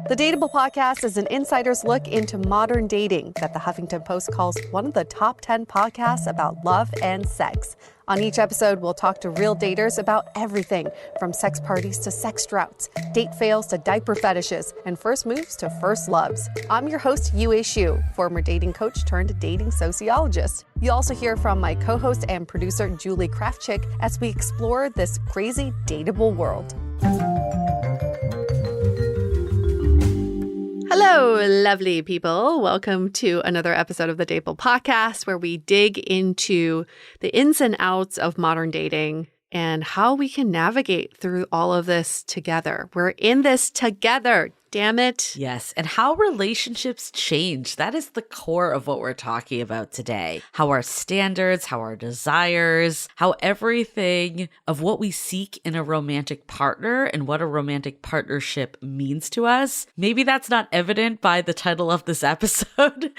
The Dateable podcast is an insider's look into modern dating that the Huffington Post calls one of the top 10 podcasts about love and sex. On each episode, we'll talk to real daters about everything from sex parties to sex droughts, date fails to diaper fetishes, and first moves to first loves. I'm your host, Yue Xu, former dating coach turned dating sociologist. You'll also hear from my co-host and producer, Julie Krafchick, as we explore this crazy dateable world. Hello, lovely people. Welcome to another episode of the DATEABLE podcast, where we dig into the ins and outs of modern dating and how we can navigate through all of this together. We're in this together. Damn it. Yes, and how relationships change. That is the core of what we're talking about today. How our standards, how our desires, how everything of what we seek in a romantic partner and what a romantic partnership means to us. Maybe that's not evident by the title of this episode,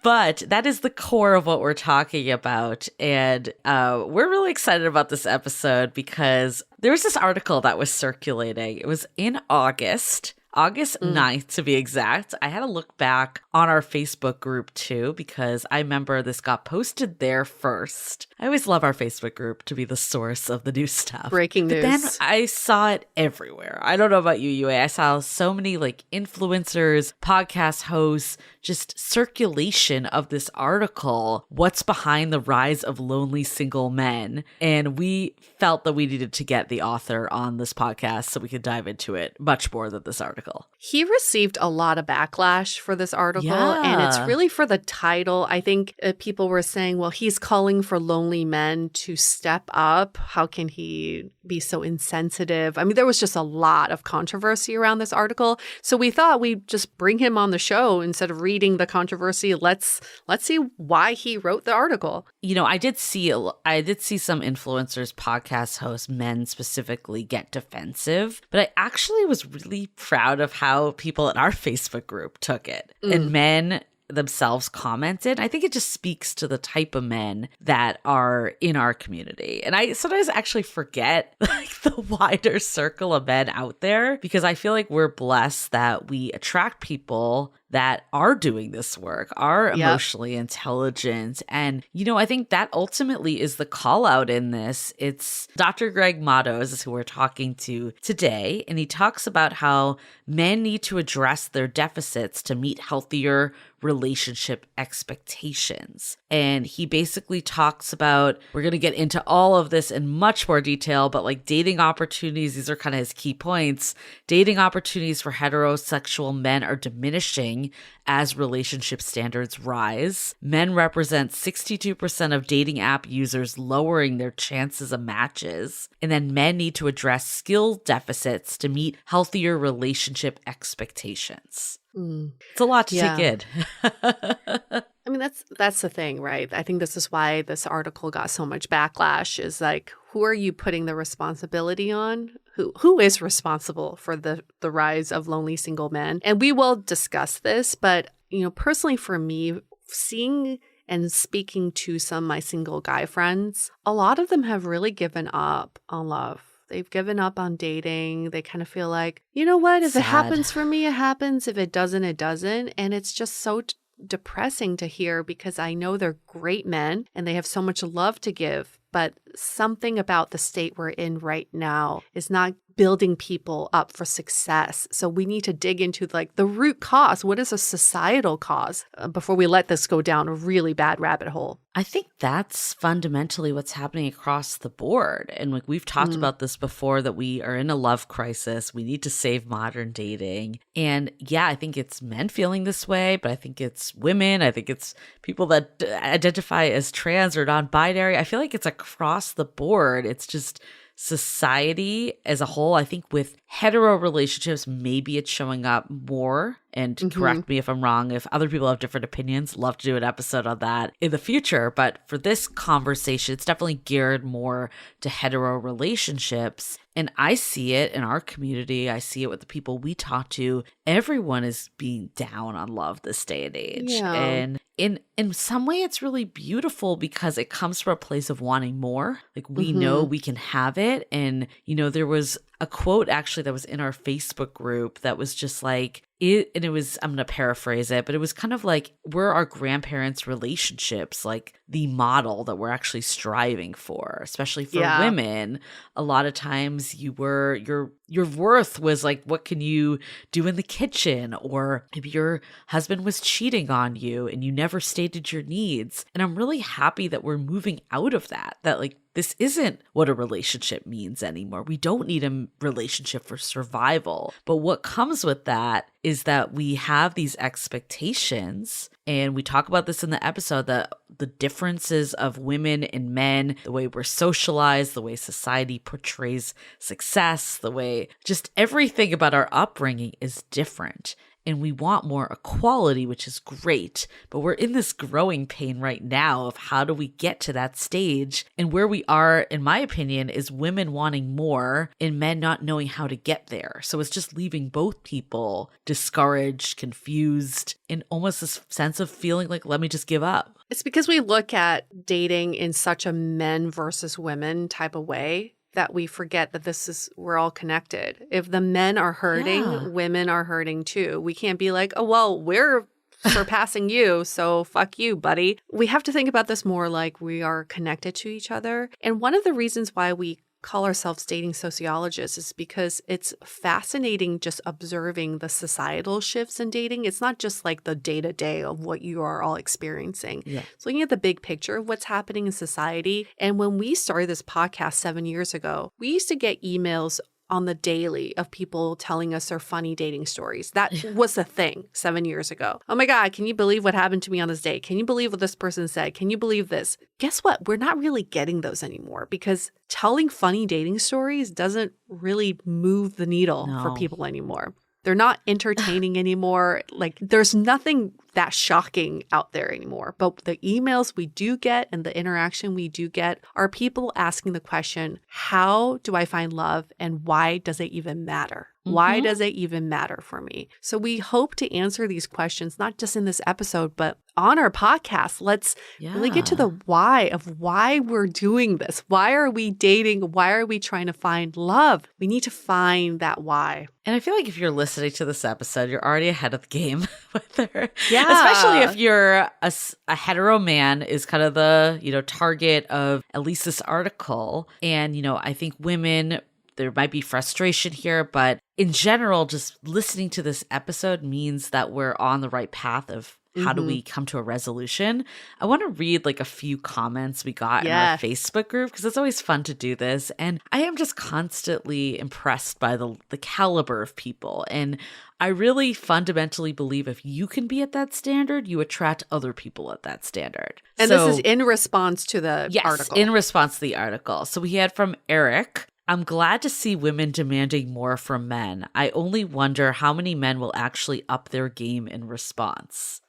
but that is the core of what we're talking about. And we're really excited about this episode because there was this article that was circulating. It was in August 9th to be exact. I had to look back on our Facebook group too, because I remember this got posted there first. I always love our Facebook group to be the source of the new stuff. Breaking news. But then I saw it everywhere. I don't know about you, Yue. I saw so many like influencers, podcast hosts, just circulation of this article, what's behind the rise of lonely single men. And we felt that we needed to get the author on this podcast so we could dive into it much more than this article. He received a lot of backlash for this article, and it's really for the title. I think people were saying, well, he's calling for lonely men to step up. How can he be so insensitive? I mean, there was just a lot of controversy around this article. So we thought we'd just bring him on the show instead of reading the controversy. Let's see why he wrote the article. You know, I did see some influencers, podcast hosts, men specifically, get defensive, but I actually was really proud of how people in our Facebook group took it. And men themselves commented. I think it just speaks to the type of men that are in our community. And I sometimes actually forget like the wider circle of men out there, because I feel like we're blessed that we attract people that are doing this work, are emotionally intelligent. And, you know, I think that ultimately is the call out in this. It's Dr. Greg Matos is who we're talking to today. And he talks about how men need to address their deficits to meet healthier relationship expectations. And he basically talks about, we're going to get into all of this in much more detail, but like dating opportunities, these are kind of his key points. Dating opportunities for heterosexual men are diminishing as relationship standards rise. Men represent 62% of dating app users, lowering their chances of matches. And then men need to address skill deficits to meet healthier relationship expectations. It's a lot to take in. I mean, that's the thing, right? I think this is why this article got so much backlash, is like, who are you putting the responsibility on? Who is responsible for the rise of lonely single men? And we will discuss this, but, you know, personally for me, seeing and speaking to some of my single guy friends, a lot of them have really given up on love. They've given up on dating. They kind of feel like, you know what? If it happens for me, it happens. If it doesn't, it doesn't. And it's just so depressing to hear, because I know they're great men and they have so much love to give. But something about the state we're in right now is not building people up for success. So we need to dig into like the root cause. What is a societal cause before we let this go down a really bad rabbit hole? I think that's fundamentally what's happening across the board. And like we've talked about this before, that we are in a love crisis. We need to save modern dating. And yeah, I think it's men feeling this way, but I think it's women. I think it's people that identify as trans or non-binary. I feel like it's across the board. It's just society as a whole. I think with hetero relationships, maybe it's showing up more. And correct me if I'm wrong. If other people have different opinions, love to do an episode on that in the future. But for this conversation, it's definitely geared more to hetero relationships. And I see it in our community. I see it with the people we talk to. Everyone is being down on love this day and age. Yeah. And in some way, it's really beautiful because it comes from a place of wanting more. Like we know we can have it. And, you know, there was a quote actually that was in our Facebook group that was just like, I'm going to paraphrase it, but it was kind of like, were our grandparents' relationships like the model that we're actually striving for, especially for women? A lot of times your worth was like, what can you do in the kitchen? Or if your husband was cheating on you and you never stated your needs. And I'm really happy that we're moving out of that like, this isn't what a relationship means anymore. We don't need a relationship for survival. But what comes with that is that we have these expectations, and we talk about this in the episode, that the differences of women and men, the way we're socialized, the way society portrays success, the way just everything about our upbringing is different. And we want more equality, which is great. But we're in this growing pain right now of how do we get to that stage? And where we are, in my opinion, is women wanting more and men not knowing how to get there. So it's just leaving both people discouraged, confused, and almost this sense of feeling like, let me just give up. It's because we look at dating in such a men versus women type of way that we forget that we're all connected. If the men are hurting, women are hurting too. We can't be like, oh, well, we're surpassing you, so fuck you, buddy. We have to think about this more like we are connected to each other. And one of the reasons why we call ourselves dating sociologists is because it's fascinating just observing the societal shifts in dating. It's not just like the day-to-day of what you are all experiencing. Yeah. It's looking at the big picture of what's happening in society. And when we started this podcast 7 years ago, we used to get emails on the daily of people telling us their funny dating stories. That was the thing 7 years ago. Oh my God, can you believe what happened to me on this date? Can you believe what this person said? Can you believe this? Guess what? We're not really getting those anymore because telling funny dating stories doesn't really move the needle for people anymore. They're not entertaining anymore. Like, there's nothing that shocking out there anymore. But the emails we do get and the interaction we do get are people asking the question, how do I find love and why does it even matter? Why does it even matter for me? So we hope to answer these questions, not just in this episode, but on our podcast. Let's really get to the why of why we're doing this. Why are we dating? Why are we trying to find love? We need to find that why. And I feel like if you're listening to this episode, you're already ahead of the game with her. Yeah. Especially if you're a hetero man is kind of the, target of at least this article. And, I think women, there might be frustration here, but in general, just listening to this episode means that we're on the right path of how do we come to a resolution. I want to read like a few comments we got in our Facebook group because it's always fun to do this. And I am just constantly impressed by the caliber of people. And I really fundamentally believe if you can be at that standard, you attract other people at that standard. And this is in response to the article. Yes, in response to the article. So we had from Eric, I'm glad to see women demanding more from men. I only wonder how many men will actually up their game in response.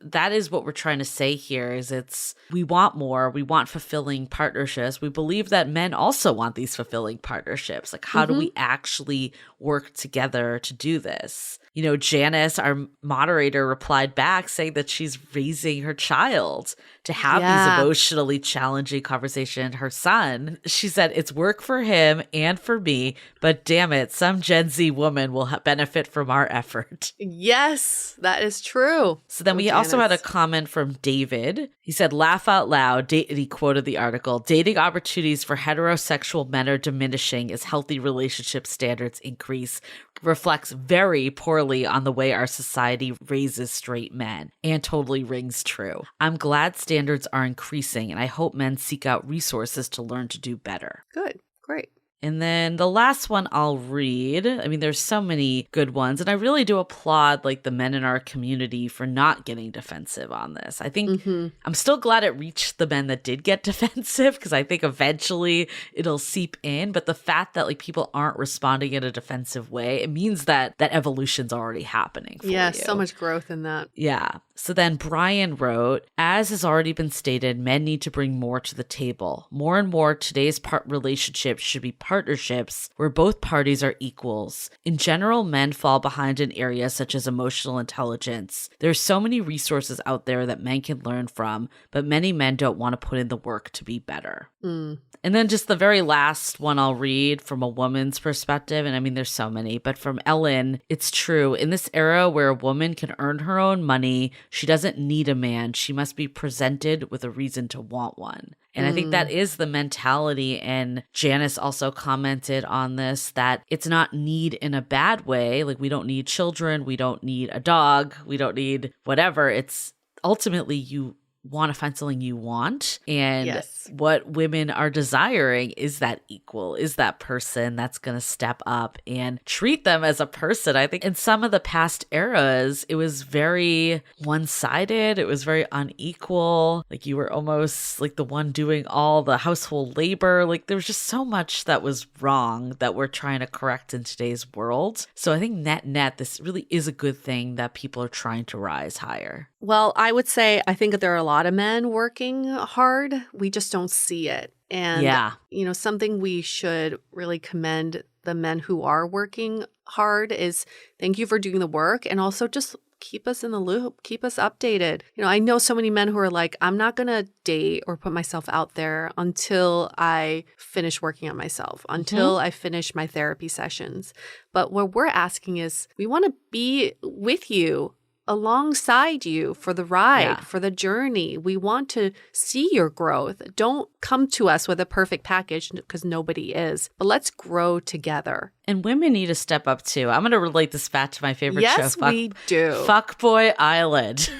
That is what we're trying to say here is we want more. We want fulfilling partnerships. We believe that men also want these fulfilling partnerships. Like, how do we actually work together to do this? Janice, our moderator, replied back saying that she's raising her child to have these emotionally challenging conversations. Her son, she said, it's work for him and for me, but damn it, some Gen Z woman will benefit from our effort. Yes, that is true. So then we also had a comment from David. He said, laugh out loud. He quoted the article. Dating opportunities for heterosexual men are diminishing as healthy relationship standards increase. Reflects very poorly on the way our society raises straight men, and totally rings true. I'm glad standards are increasing, and I hope men seek out resources to learn to do better. Good. Great. And then the last one I'll read. I mean, there's so many good ones. And I really do applaud the men in our community for not getting defensive on this. I think I'm still glad it reached the men that did get defensive because I think eventually it'll seep in. But the fact that people aren't responding in a defensive way, it means that evolution's already happening for you. So much growth in that. Yeah. So then Brian wrote, as has already been stated, men need to bring more to the table. More and more, today's relationships should be partnerships where both parties are equals. In general, men fall behind in areas such as emotional intelligence. There's so many resources out there that men can learn from, but many men don't want to put in the work to be better. And then just the very last one I'll read from a woman's perspective. And I mean, there's so many, but from Ellen, it's true. In this era where a woman can earn her own money, she doesn't need a man. She must be presented with a reason to want one. And I think that is the mentality. And Janice also commented on this, that it's not need in a bad way. Like, we don't need children. We don't need a dog. We don't need whatever. It's ultimately you want to find something you want. And what women are desiring is that equal, is that person that's going to step up and treat them as a person. I think in some of the past eras, it was very one-sided. It was very unequal. Like, you were almost like the one doing all the household labor. Like, there was just so much that was wrong that we're trying to correct in today's world. So I think net, this really is a good thing that people are trying to rise higher. Well, I would say I think that there are a lot of men working hard. We just don't see it. And, something we should really commend the men who are working hard is thank you for doing the work, and also just keep us in the loop, keep us updated. I know so many men who are like, I'm not going to date or put myself out there until I finish working on myself, until I finish my therapy sessions. But what we're asking is we want to be with you, alongside you for the ride, for the journey. We want to see your growth. Don't come to us with a perfect package, because nobody is. But let's grow together. And women need to step up too. I'm going to relate this back to my favorite show. Yes, we do. Fuckboy Island.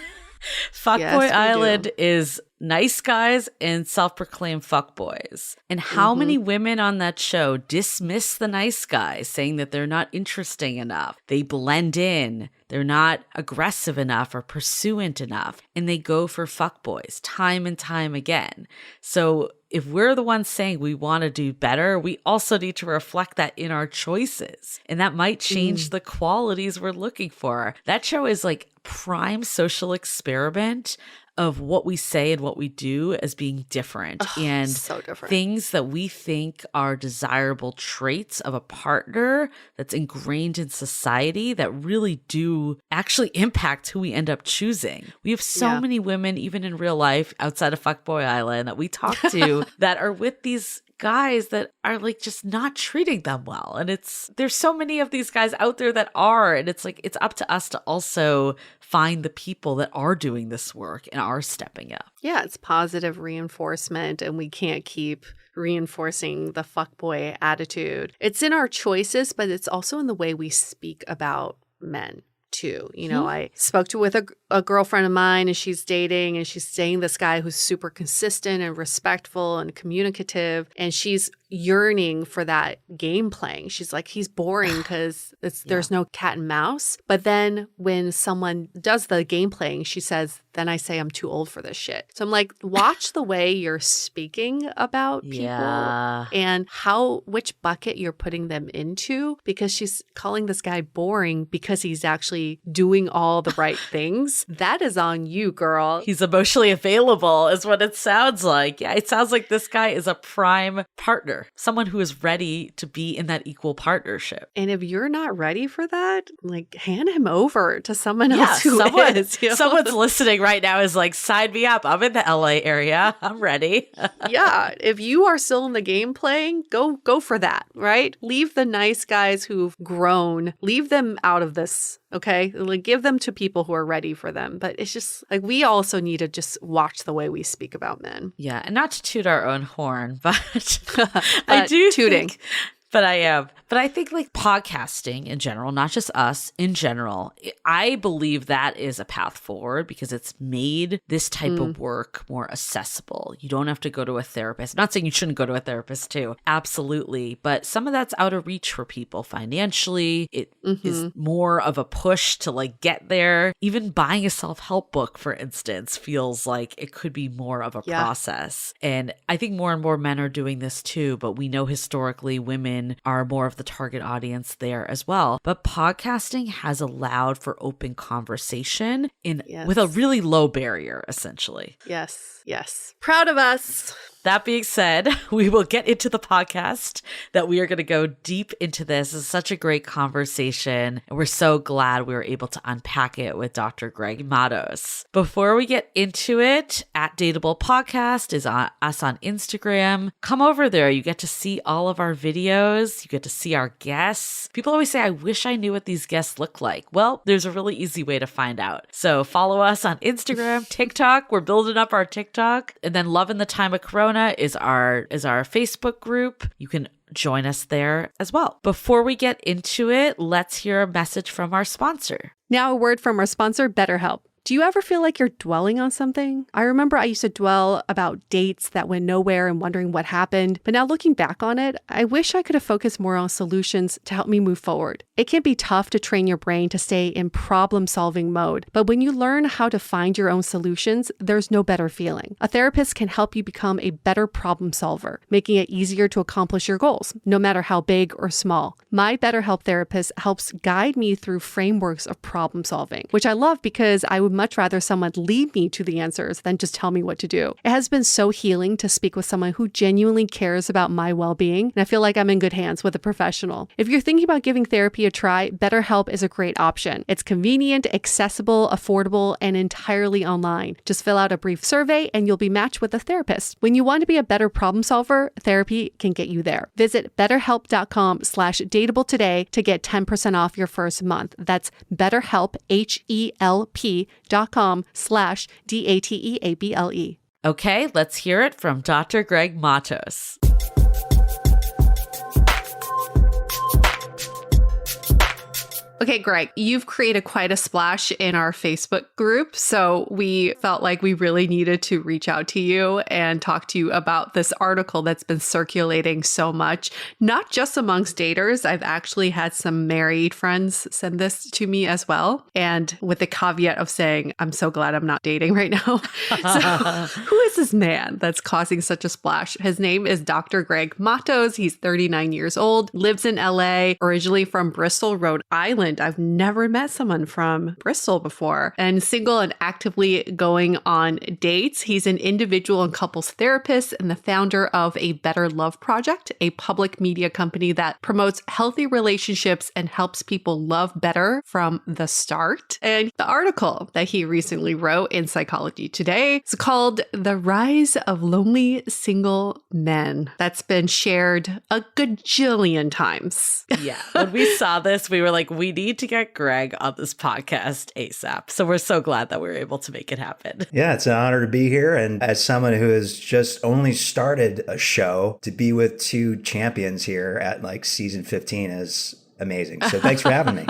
Fuckboy Island is nice guys and self-proclaimed fuckboys. And how many women on that show dismiss the nice guys, saying that they're not interesting enough. They blend in. They're not aggressive enough or pursuant enough. And they go for fuckboys time and time again. So if we're the ones saying we want to do better, we also need to reflect that in our choices. And that might change the qualities we're looking for. That show is like prime social experiment of what we say and what we do as being different, and so different. Things that we think are desirable traits of a partner that's ingrained in society that really do actually impact who we end up choosing. We have so many women, even in real life, outside of Fuckboy Island, that we talk to that are with these guys that are like just not treating them well. And there's so many of these guys out there that are, and it's like, it's up to us to also find the people that are doing this work and are stepping up. Yeah, it's positive reinforcement, and we can't keep reinforcing the fuckboy attitude. It's in our choices, but it's also in the way we speak about men too. I spoke with a girlfriend of mine, and she's dating, and she's dating this guy who's super consistent and respectful and communicative, and she's yearning for that game playing. She's like, he's boring because there's no cat and mouse. But then when someone does the game playing, she says, then I say I'm too old for this shit. So I'm like, watch the way you're speaking about people and which bucket you're putting them into, because she's calling this guy boring because he's actually doing all the right things. That is on you, girl. He's emotionally available is what it sounds like. Yeah, it sounds like this guy is a prime partner, someone who is ready to be in that equal partnership. And if you're not ready for that, like, hand him over to someone else who is. Someone's listening right now is like, sign me up. I'm in the LA area. I'm ready. Yeah. If you are still in the game playing, go for that, right? Leave the nice guys who've grown, leave them out of this. Okay. Like, give them to people who are ready for them. But it's just like, we also need to just watch the way we speak about men. Yeah. And not to toot our own horn, but I do tooting. But I am. But I think like podcasting in general, not just us in general, I believe that is a path forward because it's made this type of work more accessible. You don't have to go to a therapist. I'm not saying you shouldn't go to a therapist too. Absolutely. But some of that's out of reach for people financially. It is more of a push to like get there. Even buying a self-help book, for instance, feels like it could be more of a process. And I think more and more men are doing this too. But we know historically women women are more of the target audience there as well. But podcasting has allowed for open conversation with a really low barrier, essentially. Yes. Yes. Proud of us. That being said, we will get into the podcast that we are going to go deep into this. It's such a great conversation. And we're so glad we were able to unpack it with Dr. Greg Matos. Before we get into it, at Dateable Podcast is us on Instagram. Come over there. You get to see all of our videos. You get to see our guests. People always say, I wish I knew what these guests look like. Well, there's a really easy way to find out. So follow us on Instagram, TikTok. We're building up our TikTok. And then Love in the Time of Corona is our Facebook group. You can join us there as well. Before we get into it, let's hear a message from our sponsor. Now a word from our sponsor, BetterHelp. Do you ever feel like you're dwelling on something? I remember I used to dwell about dates that went nowhere and wondering what happened. But now looking back on it, I wish I could have focused more on solutions to help me move forward. It can be tough to train your brain to stay in problem-solving mode. But when you learn how to find your own solutions, there's no better feeling. A therapist can help you become a better problem solver, making it easier to accomplish your goals, no matter how big or small. My BetterHelp therapist helps guide me through frameworks of problem solving, which I love because I would much rather someone lead me to the answers than just tell me what to do. It has been so healing to speak with someone who genuinely cares about my well-being, and I feel like I'm in good hands with a professional. If you're thinking about giving therapy a try, BetterHelp is a great option. It's convenient, accessible, affordable, and entirely online. Just fill out a brief survey and you'll be matched with a therapist. When you want to be a better problem solver, therapy can get you there. Visit betterhelp.com/dateable today to get 10% off your first month. That's BetterHelp, HELP.com/DATEABLE. Okay, let's hear it from Dr. Greg Matos. Okay, Greg, you've created quite a splash in our Facebook group, so we felt like we really needed to reach out to you and talk to you about this article that's been circulating so much, not just amongst daters. I've actually had some married friends send this to me as well, and with the caveat of saying, I'm so glad I'm not dating right now. So who is this man that's causing such a splash? His name is Dr. Greg Matos. He's 39 years old, lives in LA, originally from Bristol, Rhode Island. I've never met someone from Bristol before, and single and actively going on dates. He's an individual and couples therapist and the founder of A Better Love Project, a public media company that promotes healthy relationships and helps people love better from the start. And the article that he recently wrote in Psychology Today is called The Rise of Lonely Single Men. That's been shared a gajillion times. Yeah. When we saw this, we were like, we need to get Greg on this podcast ASAP. So we're so glad that we were able to make it happen. Yeah, it's an honor to be here. And as someone who has just only started a show, to be with two champions here at like season 15 is amazing. So thanks for having me.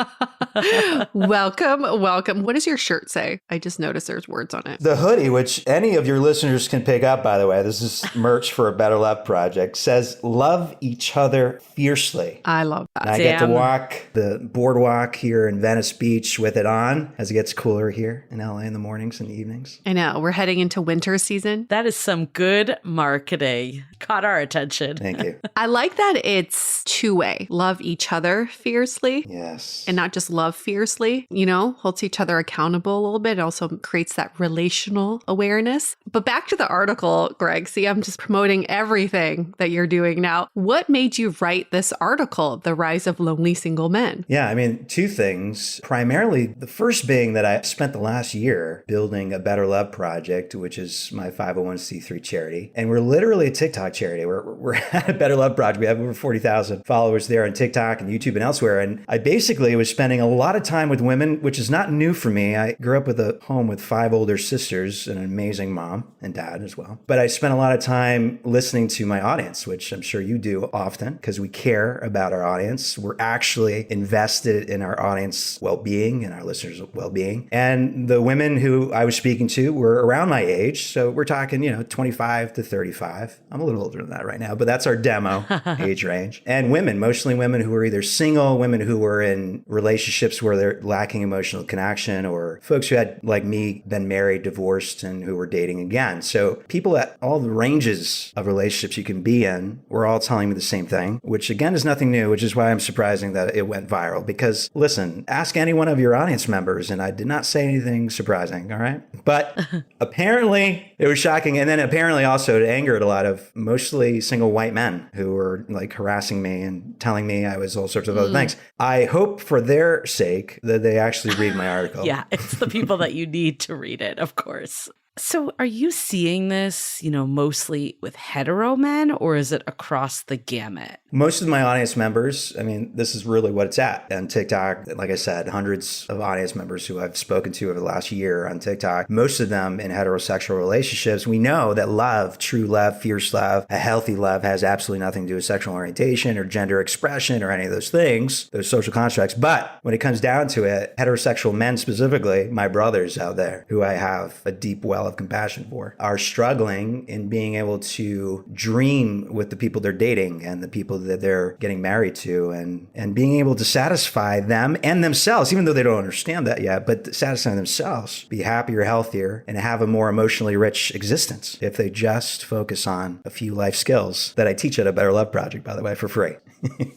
Welcome. What does your shirt say? I just noticed there's words on it. The hoodie, which any of your listeners can pick up, by the way, this is merch for A Better Love Project, says, love each other fiercely. I love that. And I get to walk the boardwalk here in Venice Beach with it on as it gets cooler here in LA in the mornings and evenings. I know. We're heading into winter season. That is some good marketing. Caught our attention. Thank you. I like that it's two-way. Love each other fiercely. Yes. And not just love fiercely, you know, holds each other accountable a little bit. It also creates that relational awareness. But back to the article, Greg. See, I'm just promoting everything that you're doing now. What made you write this article, The Rise of Lonely Single Men? Yeah, I mean, two things. Primarily, the first being that I spent the last year building A Better Love Project, which is my 501c3 charity. And we're literally a TikTok charity. We're at A Better Love Project. We have over 40,000 followers there on TikTok and YouTube and elsewhere. And I basically was spending a lot of time with women, which is not new for me. I grew up with a home with 5 older sisters and an amazing mom and dad as well. But I spent a lot of time listening to my audience, which I'm sure you do often because we care about our audience. We're actually invested in our audience well-being and our listeners' well-being. And the women who I was speaking to were around my age. So we're talking, 25 to 35. I'm a little older than that right now, but that's our demo age range. And women, mostly women who are either single single, women who were in relationships where they're lacking emotional connection, or folks who had, like me, been married, divorced, and who were dating again. So people at all the ranges of relationships you can be in were all telling me the same thing, which again is nothing new, which is why I'm surprising that it went viral. Because listen, ask any one of your audience members, and I did not say anything surprising, all right? But apparently it was shocking. And then apparently also it angered a lot of mostly single white men who were like harassing me and telling me I was all sorts of other things. I hope for their sake that they actually read my article. Yeah, it's the people that you need to read it, of course. So are you seeing this, mostly with hetero men, or is it across the gamut? Most of my audience members, I mean, this is really what it's at. And TikTok, like I said, hundreds of audience members who I've spoken to over the last year on TikTok, most of them in heterosexual relationships. We know that love, true love, fierce love, a healthy love has absolutely nothing to do with sexual orientation or gender expression or any of those things, those social constructs. But when it comes down to it, heterosexual men specifically, my brothers out there who I have a deep well of compassion for, are struggling in being able to dream with the people they're dating and the people that they're getting married to, and being able to satisfy them and themselves, even though they don't understand that yet, but satisfy themselves, be happier, healthier, and have a more emotionally rich existence if they just focus on a few life skills that I teach at a Better Love Project, by the way, for free.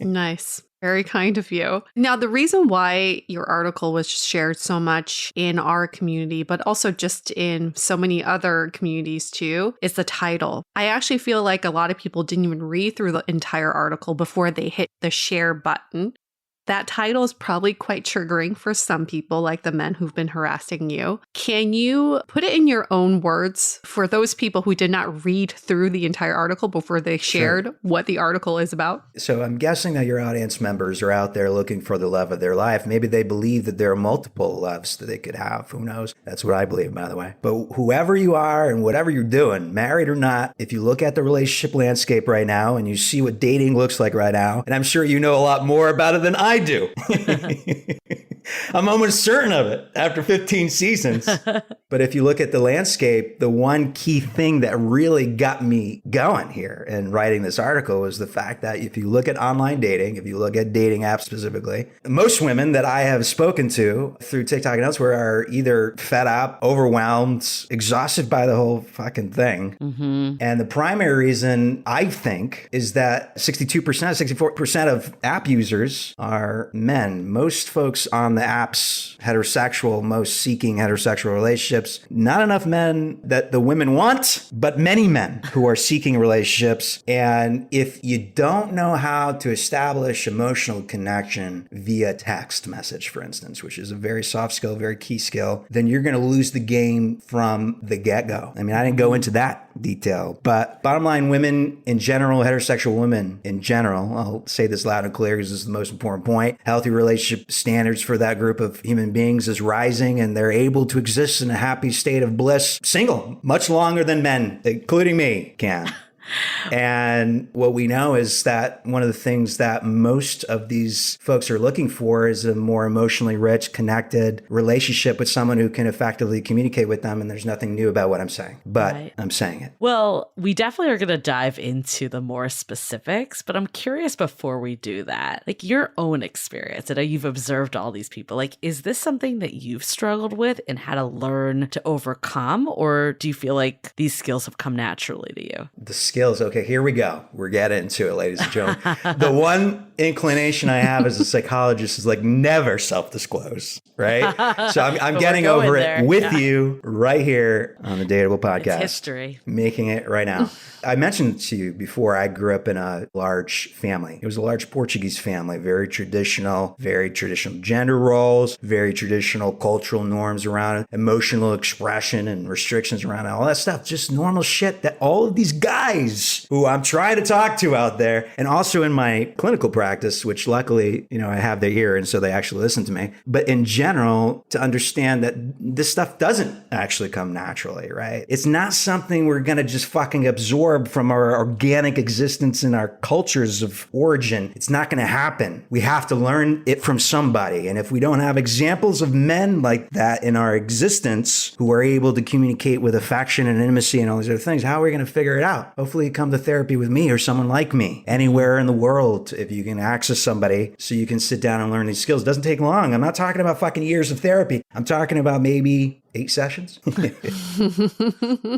Nice. Very kind of you. Now, the reason why your article was shared so much in our community, but also just in so many other communities too, is the title. I actually feel like a lot of people didn't even read through the entire article before they hit the share button. That title is probably quite triggering for some people, like the men who've been harassing you. Can you put it in your own words for those people who did not read through the entire article before they shared what the article is about? So I'm guessing that your audience members are out there looking for the love of their life. Maybe they believe that there are multiple loves that they could have. Who knows? That's what I believe, by the way. But whoever you are and whatever you're doing, married or not, if you look at the relationship landscape right now and you see what dating looks like right now, and I'm sure you know a lot more about it than I do. I'm almost certain of it after 15 seasons. But if you look at the landscape, the one key thing that really got me going here in writing this article was the fact that if you look at online dating, if you look at dating apps specifically, most women that I have spoken to through TikTok and elsewhere are either fed up, overwhelmed, exhausted by the whole fucking thing. And the primary reason, I think, is that 62%, 64% of app users are men. Most folks on the apps, heterosexual, most seeking heterosexual relationships. Not enough men that the women want, but many men who are seeking relationships. And if you don't know how to establish emotional connection via text message, for instance, which is a very soft skill, very key skill, then you're going to lose the game from the get-go. I mean, I didn't go into that detail, but bottom line, women in general, heterosexual women in general, I'll say this loud and clear because this is the most important point, healthy relationship standards for that group of human beings is rising, and they're able to exist in a happy state of bliss single much longer than men, including me, can. And what we know is that one of the things that most of these folks are looking for is a more emotionally rich, connected relationship with someone who can effectively communicate with them. And there's nothing new about what I'm saying, but I'm saying it. Well, we definitely are going to dive into the more specifics, but I'm curious before we do that, like your own experience. I know you've observed all these people. Like, is this something that you've struggled with and had to learn to overcome? Or do you feel like these skills have come naturally to you? The skills. Okay, here we go. We're getting into it, ladies and gentlemen. The one inclination I have as a psychologist is like never self-disclose, right? So I'm getting over it with you right here on the DATEABLE podcast. It's history. Making it right now. I mentioned to you before, I grew up in a large family. It was a large Portuguese family, very traditional gender roles, very traditional cultural norms around emotional expression and restrictions around all that stuff. Just normal shit that all of these guys who I'm trying to talk to out there, and also in my clinical practice, which luckily, I have their ear and so they actually listen to me. But in general, to understand that this stuff doesn't actually come naturally, right? It's not something we're going to just fucking absorb from our organic existence in our cultures of origin. It's not going to happen. We have to learn it from somebody. And if we don't have examples of men like that in our existence who are able to communicate with affection and intimacy and all these other things, how are we going to figure it out? Hopefully you come to therapy with me or someone like me anywhere in the world. If you can can access somebody so you can sit down and learn these skills. It doesn't take long. I'm not talking about fucking years of therapy. I'm talking about maybe 8 sessions to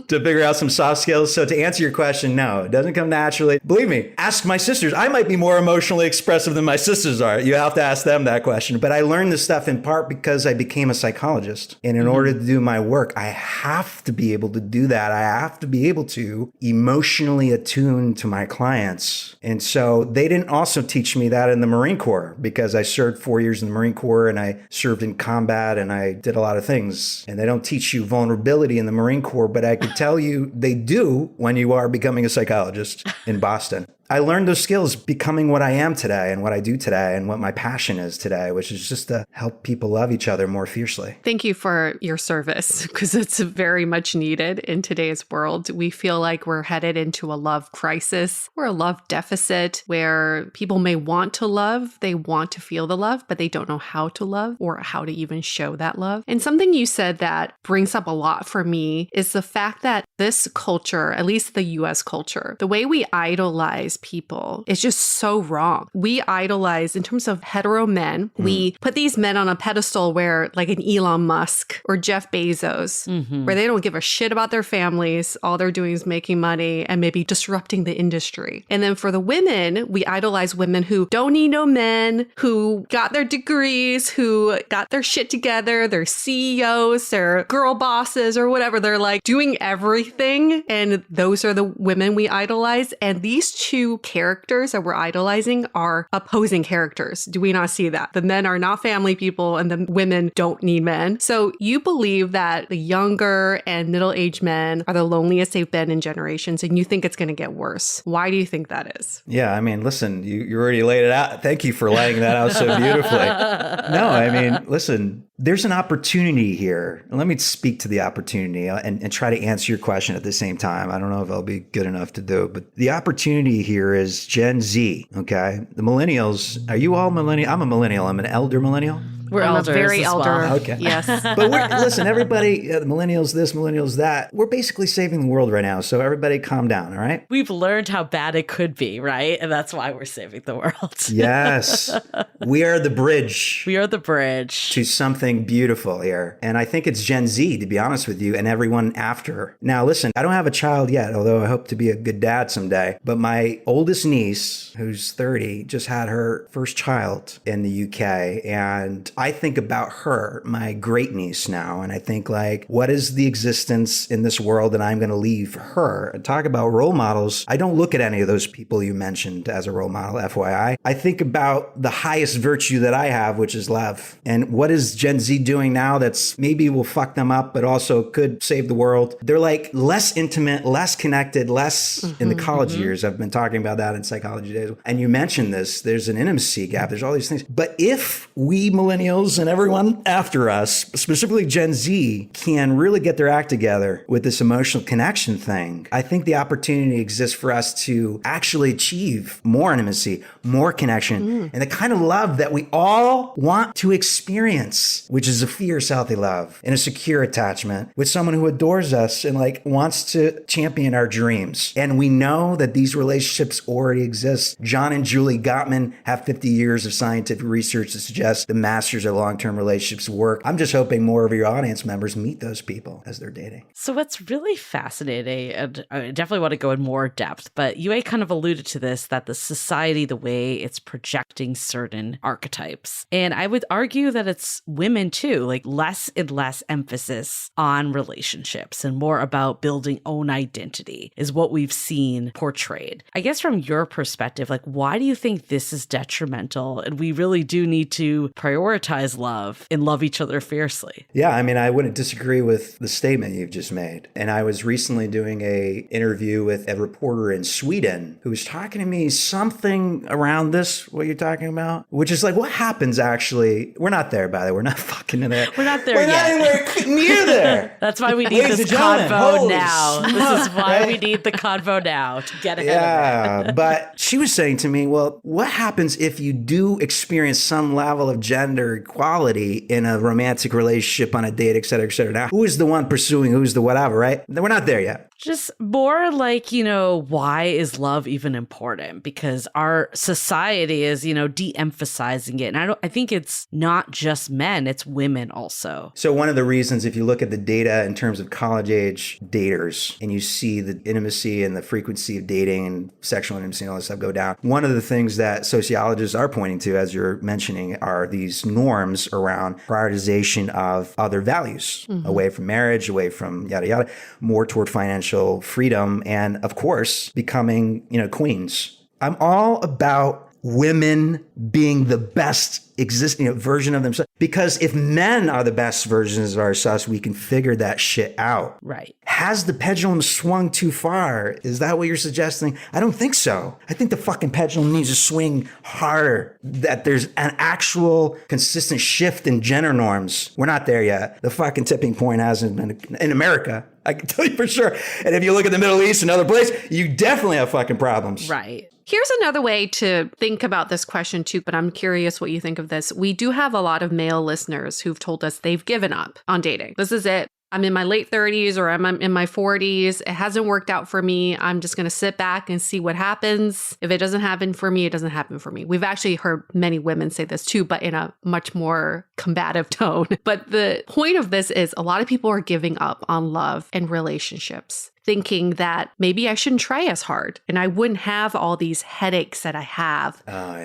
figure out some soft skills. So to answer your question, no, it doesn't come naturally. Believe me, ask my sisters. I might be more emotionally expressive than my sisters are. You have to ask them that question. But I learned this stuff in part because I became a psychologist. And in order to do my work, I have to be able to do that. I have to be able to emotionally attune to my clients. And so they didn't also teach me that in the Marine Corps, because I served 4 years in the Marine Corps and I served in combat and I did a lot of things. And they don't teach you vulnerability in the Marine Corps, but I could tell you they do when you are becoming a psychologist in Boston. I learned those skills becoming what I am today and what I do today and what my passion is today, which is just to help people love each other more fiercely. Thank you for your service, because it's very much needed in today's world. We feel like we're headed into a love crisis or a love deficit where people may want to love, they want to feel the love, but they don't know how to love or how to even show that love. And something you said that brings up a lot for me is the fact that this culture, at least the US culture, the way we idolize people is just so wrong. We idolize, in terms of hetero men, we put these men on a pedestal where, like an Elon Musk or Jeff Bezos, where they don't give a shit about their families. All they're doing is making money and maybe disrupting the industry. And then for the women, we idolize women who don't need no men, who got their degrees, who got their shit together, they're CEOs, they're girl bosses or whatever. They're like doing everything. And those are the women we idolize. And these two characters that we're idolizing are opposing characters. Do we not see that? The men are not family people and the women don't need men. So you believe that the younger and middle-aged men are the loneliest they've been in generations, and you think it's going to get worse. Why do you think that is? Yeah, I mean, listen, you already laid it out. Thank you for laying that out so beautifully. No, I mean, listen, there's an opportunity here. Let me speak to the opportunity and try to answer your question at the same time. I don't know if I'll be good enough to do it, but the opportunity here is Gen Z, okay? The millennials, are you all millennial? I'm a millennial. I'm an elder millennial. We're I'm elders a very as well. elder. Okay. Yes. But listen, everybody, millennials this, millennials that, we're basically saving the world right now. So everybody calm down, all right? We've learned how bad it could be, right? And that's why we're saving the world. Yes. We are the bridge. We are the bridge to something beautiful here. And I think it's Gen Z, to be honest with you, and everyone after. Now, listen, I don't have a child yet, although I hope to be a good dad someday. But my oldest niece, who's 30, just had her first child in the UK. And I think about her, my great niece now, and I think, like, what is the existence in this world that I'm going to leave for her? And talk about role models. I don't look at any of those people you mentioned as a role model, FYI. I think about the highest virtue that I have, which is love. And what is Gen Z doing now that's maybe will fuck them up, but also could save the world? They're like less intimate, less connected, less in the college years. I've been talking about that in psychology days. And you mentioned this, there's an intimacy gap. There's all these things. But if we millennials and everyone after us, specifically Gen Z, can really get their act together with this emotional connection thing, I think the opportunity exists for us to actually achieve more intimacy, more connection, and the kind of love that we all want to experience, which is a fierce, healthy love and a secure attachment with someone who adores us and like wants to champion our dreams. And we know that these relationships already exist. John and Julie Gottman have 50 years of scientific research to suggest the masters of long-term relationships work. I'm just hoping more of your audience members meet those people as they're dating. So what's really fascinating, and I definitely want to go in more depth, but you kind of alluded to this, that the society, the way it's projecting certain archetypes. And I would argue that it's women too, like less and less emphasis on relationships and more about building own identity is what we've seen portrayed. I guess from your perspective, like, why do you think this is detrimental? And we really do need to prioritize love and love each other fiercely. Yeah, I mean, I wouldn't disagree with the statement you've just made. And I was recently doing a interview with a reporter in Sweden who was talking to me something around this, what you're talking about, which is like, what happens actually? We're not there, by the way. We're not fucking in there. We're not there We're yet. not anywhere near there. That's why we need Ladies this and gentlemen, convo holy now. smoke, This is why right? we need the convo now to get ahead of it. Yeah, but she was saying to me, well, what happens if you do experience some level of gender gender equality in a romantic relationship, on a date, et cetera, et cetera. Now, who is the one pursuing, who's the whatever, right? We're not there yet. Just more like, why is love even important? Because our society is, de-emphasizing it. And I think it's not just men, it's women also. So one of the reasons, if you look at the data in terms of college age daters, and you see the intimacy and the frequency of dating and sexual intimacy and all this stuff go down, one of the things that sociologists are pointing to, as you're mentioning, are these norms around prioritization of other values, away from marriage, away from yada, yada, more toward financial freedom, and of course, becoming, queens. I'm all about women being the best existing version of themselves. Because if men are the best versions of ourselves, we can figure that shit out. Right. Has the pendulum swung too far? Is that what you're suggesting? I don't think so. I think the fucking pendulum needs to swing harder, that there's an actual consistent shift in gender norms. We're not there yet. The fucking tipping point hasn't been in America. I can tell you for sure. And if you look at the Middle East and other places, you definitely have fucking problems. Right. Here's another way to think about this question too, but I'm curious what you think of this. We do have a lot of male listeners who've told us they've given up on dating. This is it. I'm in my late 30s or I'm in my 40s. It hasn't worked out for me. I'm just going to sit back and see what happens. If it doesn't happen for me, it doesn't happen for me. We've actually heard many women say this too, but in a much more combative tone. But the point of this is a lot of people are giving up on love and relationships, thinking that maybe I shouldn't try as hard and I wouldn't have all these headaches that I have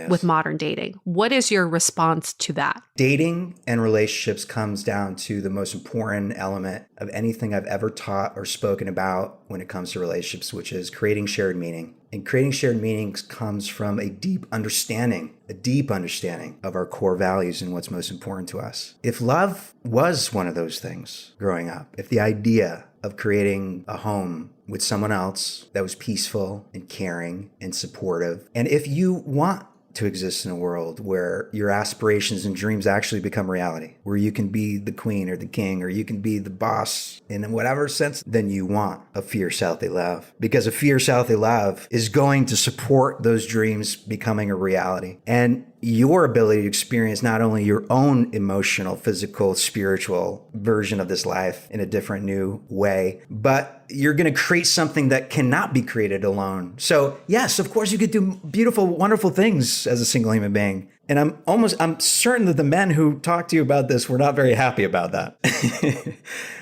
with modern dating. What is your response to that? Dating and relationships comes down to the most important element of anything I've ever taught or spoken about when it comes to relationships, which is creating shared meaning. And creating shared meanings comes from a deep understanding of our core values and what's most important to us. If love was one of those things growing up, if the idea of creating a home with someone else that was peaceful and caring and supportive, and if you want to exist in a world where your aspirations and dreams actually become reality, where you can be the queen or the king, or you can be the boss in whatever sense, then you want a fierce, healthy love. Because a fierce, healthy love is going to support those dreams becoming a reality. And your ability to experience not only your own emotional, physical, spiritual version of this life in a different new way, but you're going to create something that cannot be created alone. So yes, of course you could do beautiful, wonderful things as a single human being. And I'm certain that the men who talked to you about this were not very happy about that.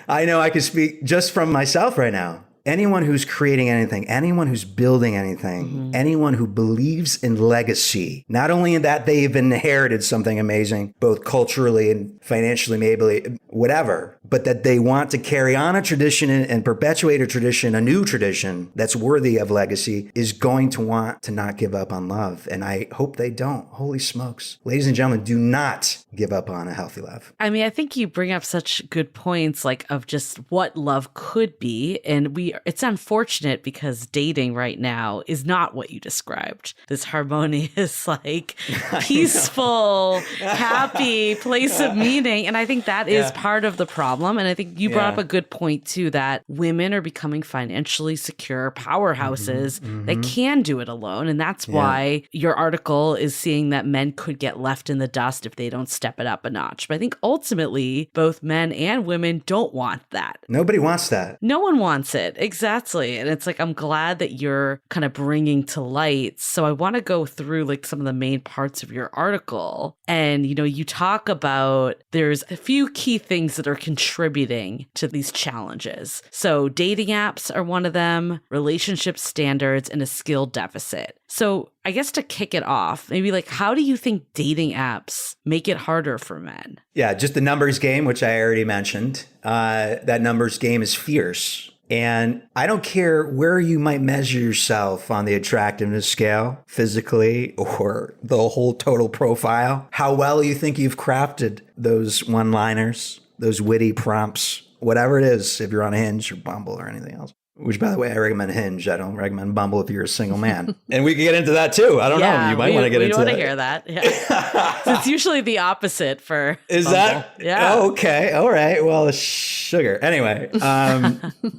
I know I can speak just from myself right now. Anyone who's creating anything, anyone who's building anything, anyone who believes in legacy, not only in that they've inherited something amazing, both culturally and financially, maybe, whatever, but that they want to carry on a tradition and perpetuate a tradition, a new tradition that's worthy of legacy, is going to want to not give up on love. And I hope they don't. Holy smokes. Ladies and gentlemen, do not give up on a healthy love. I mean, I think you bring up such good points, like of just what love could be. And it's unfortunate because dating right now is not what you described. This harmonious, like peaceful, happy place of meaning. And I think that is part of the problem. And I think you brought up a good point too, that women are becoming financially secure powerhouses that can do it alone. And that's why your article is seeing that men could get left in the dust if they don't step it up a notch. But I think ultimately both men and women don't want that. Nobody wants that. No one wants it. Exactly. And it's like, I'm glad that you're kind of bringing to light. So I want to go through like some of the main parts of your article. And, you talk about there's a few key things that are contributing to these challenges. So dating apps are one of them, relationship standards, and a skill deficit. So I guess to kick it off, maybe like, how do you think dating apps make it harder for men? Yeah, just the numbers game, which I already mentioned. That numbers game is fierce. And I don't care where you might measure yourself on the attractiveness scale, physically or the whole total profile, how well you think you've crafted those one-liners, those witty prompts, whatever it is, if you're on Hinge or Bumble or anything else. Which, by the way, I recommend Hinge. I don't recommend Bumble if you're a single man. And we can get into that, too. I don't know. You might want to get into that. We want to hear that. Yeah. So it's usually the opposite for Is Bumble. that? Yeah. Oh, okay. All right. Well, sugar. Anyway.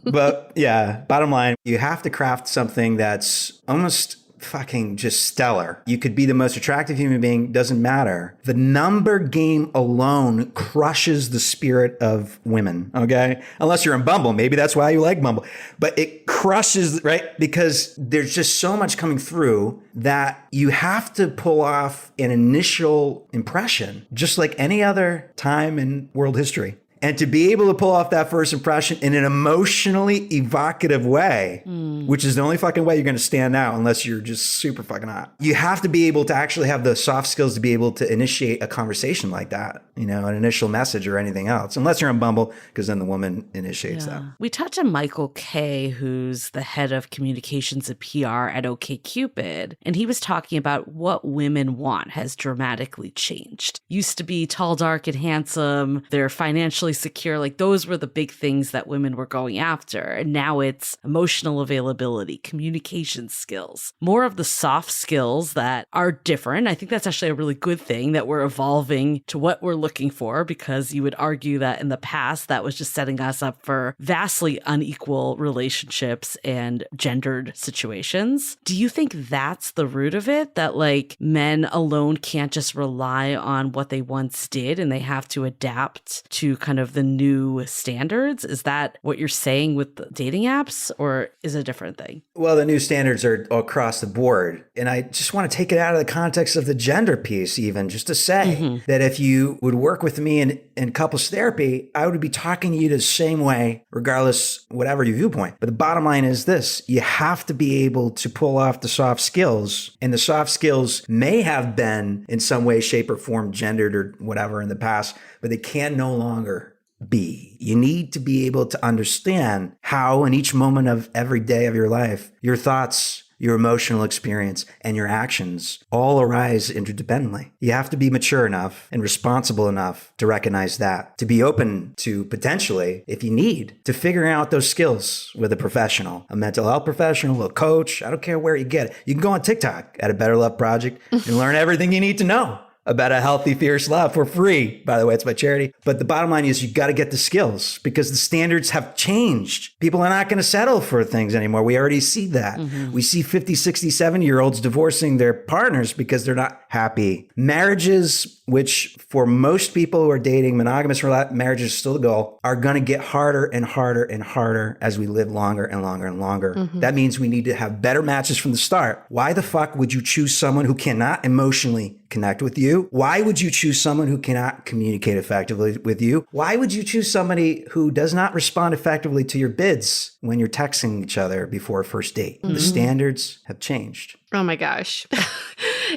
But, yeah, bottom line, you have to craft something that's almost fucking just stellar. You could be the most attractive human being, doesn't matter. The number game alone crushes the spirit of women, okay? Unless you're in Bumble. Maybe that's why you like Bumble. But it crushes, right? Because there's just so much coming through that you have to pull off an initial impression, just like any other time in world history. And to be able to pull off that first impression in an emotionally evocative way, which is the only fucking way you're going to stand out unless you're just super fucking hot. You have to be able to actually have the soft skills to be able to initiate a conversation like that, you know, an initial message or anything else, unless you're on Bumble, because then the woman initiates that. We touched on Michael Kay, who's the head of communications and PR at OkCupid, and he was talking about what women want has dramatically changed. Used to be tall, dark, and handsome. They're financially secure. Like those were the big things that women were going after. And now it's emotional availability, communication skills, more of the soft skills that are different. I think that's actually a really good thing that we're evolving to what we're looking for, because you would argue that in the past that was just setting us up for vastly unequal relationships and gendered situations. Do you think that's the root of it? That like men alone can't just rely on what they once did and they have to adapt to kind of the new standards? Is that what you're saying with the dating apps, or is it a different thing? Well, the new standards are across the board. And I just want to take it out of the context of the gender piece, even just to say that if you would work with me in couples therapy, I would be talking to you the same way, regardless, whatever your viewpoint. But the bottom line is this: you have to be able to pull off the soft skills. And the soft skills may have been in some way, shape, or form gendered or whatever in the past, but they can no longer be. You need to be able to understand how in each moment of every day of your life, your thoughts, your emotional experience, and your actions all arise interdependently. You have to be mature enough and responsible enough to recognize that, to be open to potentially, if you need, to figuring out those skills with a professional, a mental health professional, a coach. I don't care where you get it. You can go on TikTok at A Better Love Project and learn everything you need to know about a healthy, fierce love for free. By the way, it's my charity. But the bottom line is you got to get the skills, because the standards have changed. People are not going to settle for things anymore. We already see that. We see 50, 60, 70-year-olds divorcing their partners because they're not happy. Marriages, which for most people who are dating, monogamous marriages is still the goal, are going to get harder and harder and harder as we live longer and longer and longer. That means we need to have better matches from the start. Why the fuck would you choose someone who cannot emotionally connect with you? Why would you choose someone who cannot communicate effectively with you? Why would you choose somebody who does not respond effectively to your bids when you're texting each other before a first date? The standards have changed. Oh my gosh.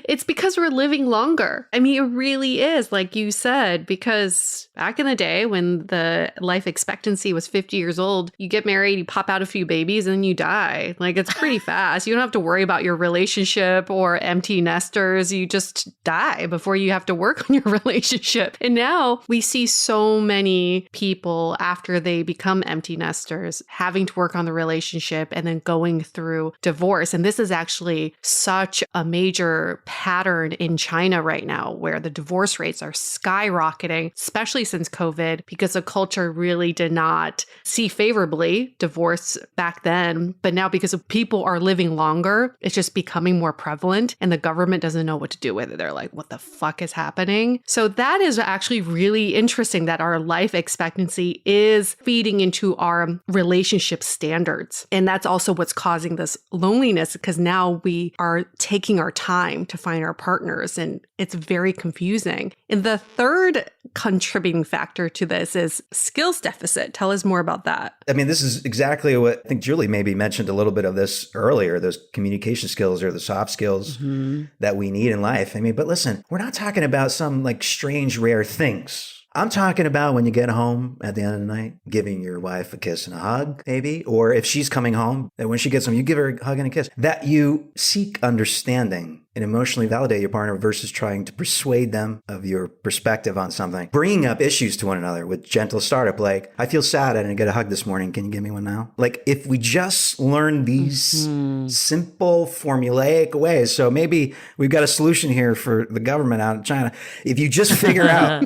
It's because we're living longer. I mean, it really is, like you said, because back in the day when the life expectancy was 50 years old, you get married, you pop out a few babies, and then you die. Like, it's pretty fast. You don't have to worry about your relationship or empty nesters. You just die before you have to work on your relationship. And now we see so many people after they become empty nesters having to work on the relationship and then going through divorce. And this is actually such a major pattern in China right now, where the divorce rates are skyrocketing, especially since COVID, because the culture really did not see favorably divorce back then. But now, because of people are living longer, it's just becoming more prevalent, and the government doesn't know what to do with it. They're like, what the fuck is happening? So that is actually really interesting, that our life expectancy is feeding into our relationship standards. And that's also what's causing this loneliness, because now we are taking our time to find our partners, and it's very confusing. And the third contributing factor to this is skills deficit. Tell us more about that. I mean, this is exactly what I think Julie maybe mentioned a little bit of this earlier, those communication skills or the soft skills that we need in life. I mean, but listen, we're not talking about some like strange, rare things. I'm talking about when you get home at the end of the night, giving your wife a kiss and a hug, maybe, or if she's coming home, that when she gets home, you give her a hug and a kiss, that you seek understanding and emotionally validate your partner versus trying to persuade them of your perspective on something. Bringing up issues to one another with gentle startup, like, I feel sad I didn't get a hug this morning. Can you give me one now? Like, if we just learn these simple, formulaic ways, so maybe we've got a solution here for the government out in China. If you just figure out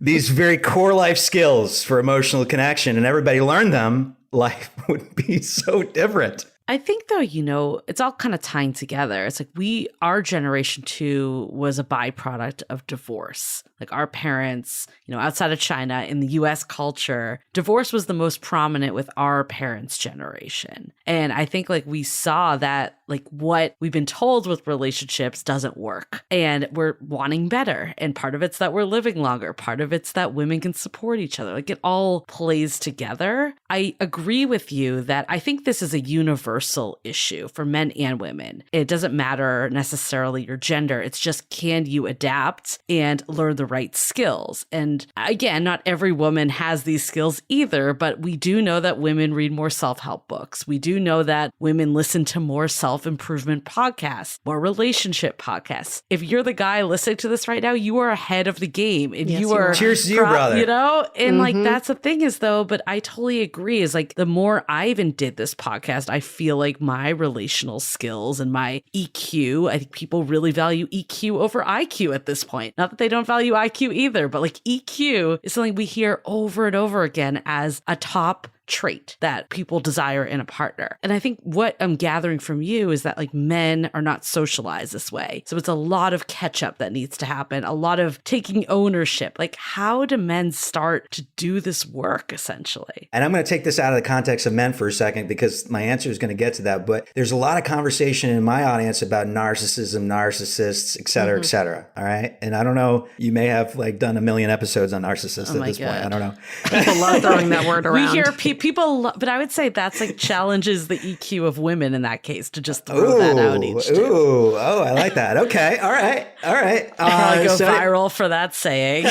these very core life skills for emotional connection and everybody learned them, life would be so different. I think though, it's all kind of tying together. It's like our generation too was a byproduct of divorce. Like our parents, outside of China, in the US culture, divorce was the most prominent with our parents' generation. And I think like we saw that like what we've been told with relationships doesn't work. And we're wanting better. And part of it's that we're living longer. Part of it's that women can support each other. Like it all plays together. I agree with you that I think this is a universal issue for men and women. It doesn't matter necessarily your gender. It's just, can you adapt and learn the right skills? And again, not every woman has these skills either, but we do know that women read more self-help books. We do know that women listen to more self-improvement podcasts, more relationship podcasts. If you're the guy listening to this right now, you are ahead of the game. And Yes, you are. Cheers to you, brother. And like that's the thing is though, but I totally agree, is like the more I even did this podcast, I feel like my relational skills and my EQ, I think people really value EQ over IQ at this point. Not that they don't value IQ either, but like EQ is something we hear over and over again as a top trait that people desire in a partner. And I think what I'm gathering from you is that like men are not socialized this way. So it's a lot of catch up that needs to happen, a lot of taking ownership. Like how do men start to do this work essentially? And I'm going to take this out of the context of men for a second because my answer is going to get to that. But there's a lot of conversation in my audience about narcissism, narcissists, et cetera, et cetera. All right. And I don't know, you may have like done 1 million episodes on narcissists at this point. I don't know. People love throwing that word around. We hear people, but I would say that's like challenges the EQ of women in that case to just throw that out each day. I like that. Okay. All right. Probably go viral for that saying.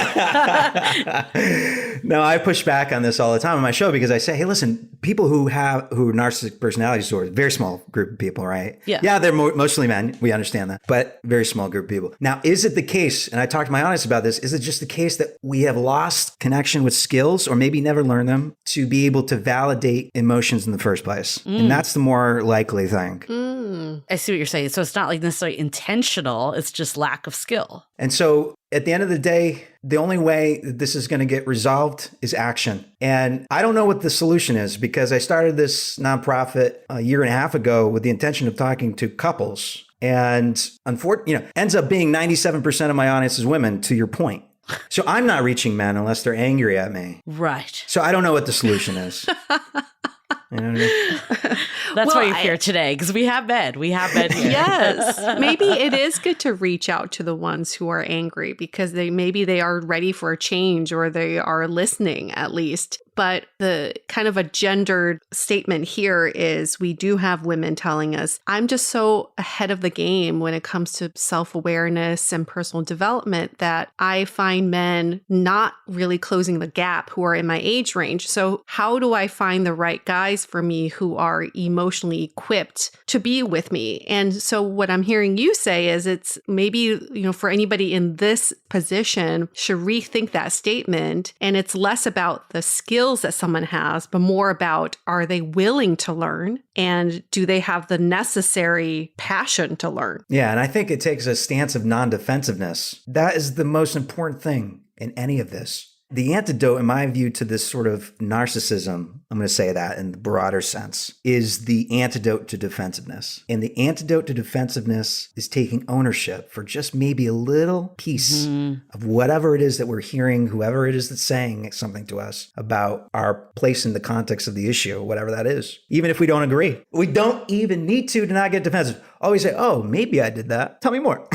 No, I push back on this all the time on my show because I say, hey, listen, people who are narcissistic personality disorders, very small group of people, right? Yeah, they're mostly men. We understand that, but very small group of people. Now, is it the case, and I talked to my audience about this, is it just the case that we have lost connection with skills or maybe never learned them to be able to validate emotions in the first place? And that's the more likely thing. I see what you're saying. So it's not like necessarily intentional. It's just lack of skill. And so at the end of the day, the only way that this is going to get resolved is action. And I don't know what the solution is because I started this nonprofit a year and a half ago with the intention of talking to couples. And unfortunately, ends up being 97% of my audience is women, to your point. So I'm not reaching men unless they're angry at me. Right. So I don't know what the solution is. You know what I mean? That's why you're here today, because we have men. We have men here. Yes. Maybe it is good to reach out to the ones who are angry because maybe they are ready for a change or they are listening at least. But the kind of a gendered statement here is we do have women telling us, I'm just so ahead of the game when it comes to self-awareness and personal development that I find men not really closing the gap who are in my age range. So how do I find the right guys for me who are emotionally equipped to be with me? And so what I'm hearing you say is it's maybe, for anybody in this position should rethink that statement. And it's less about the skills that someone has, but more about, are they willing to learn? And do they have the necessary passion to learn? Yeah. And I think it takes a stance of non-defensiveness. That is the most important thing in any of this. The antidote, in my view, to this sort of narcissism, I'm going to say that in the broader sense, is the antidote to defensiveness. And the antidote to defensiveness is taking ownership for just maybe a little piece of whatever it is that we're hearing, whoever it is that's saying something to us about our place in the context of the issue, whatever that is, even if we don't agree. We don't even need to not get defensive. Always say, oh, maybe I did that. Tell me more.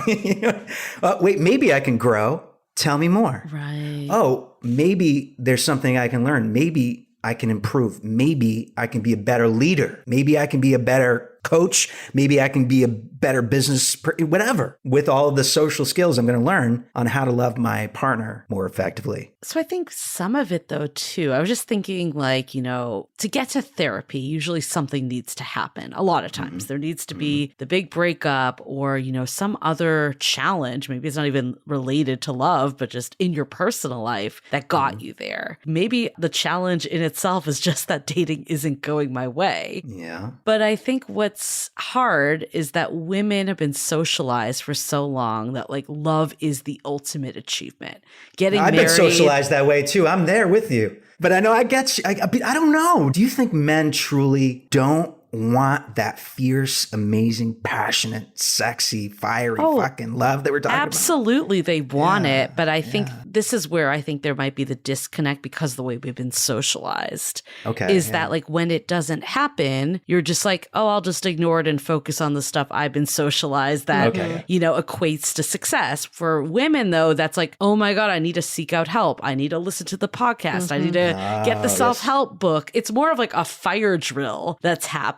Wait, maybe I can grow. Tell me more. Right. Oh, maybe there's something I can learn. Maybe I can improve. Maybe I can be a better leader. Maybe I can be a better coach. Maybe I can be a better whatever. With all of the social skills I'm going to learn on how to love my partner more effectively. So I think some of it though, too, I was just thinking like, to get to therapy, usually something needs to happen. A lot of times there needs to be the big breakup or, some other challenge. Maybe it's not even related to love, but just in your personal life that got you there. Maybe the challenge in itself is just that dating isn't going my way. Yeah. But I think what's hard is that women have been socialized for so long that like love is the ultimate achievement. Getting married. I've been socialized that way too. I'm there with you. But I know I get you. I don't know. Do you think men truly don't want that fierce, amazing, passionate, sexy, fiery fucking love that we're talking about. Absolutely, they want it. But I think this is where I think there might be the disconnect because of the way we've been socialized. Is that like when it doesn't happen, you're just like, oh, I'll just ignore it and focus on the stuff I've been socialized that, you know, equates to success. For women, though, that's like, oh my God, I need to seek out help. I need to listen to the podcast. I need to get the self-help book. It's more of like a fire drill that's happening.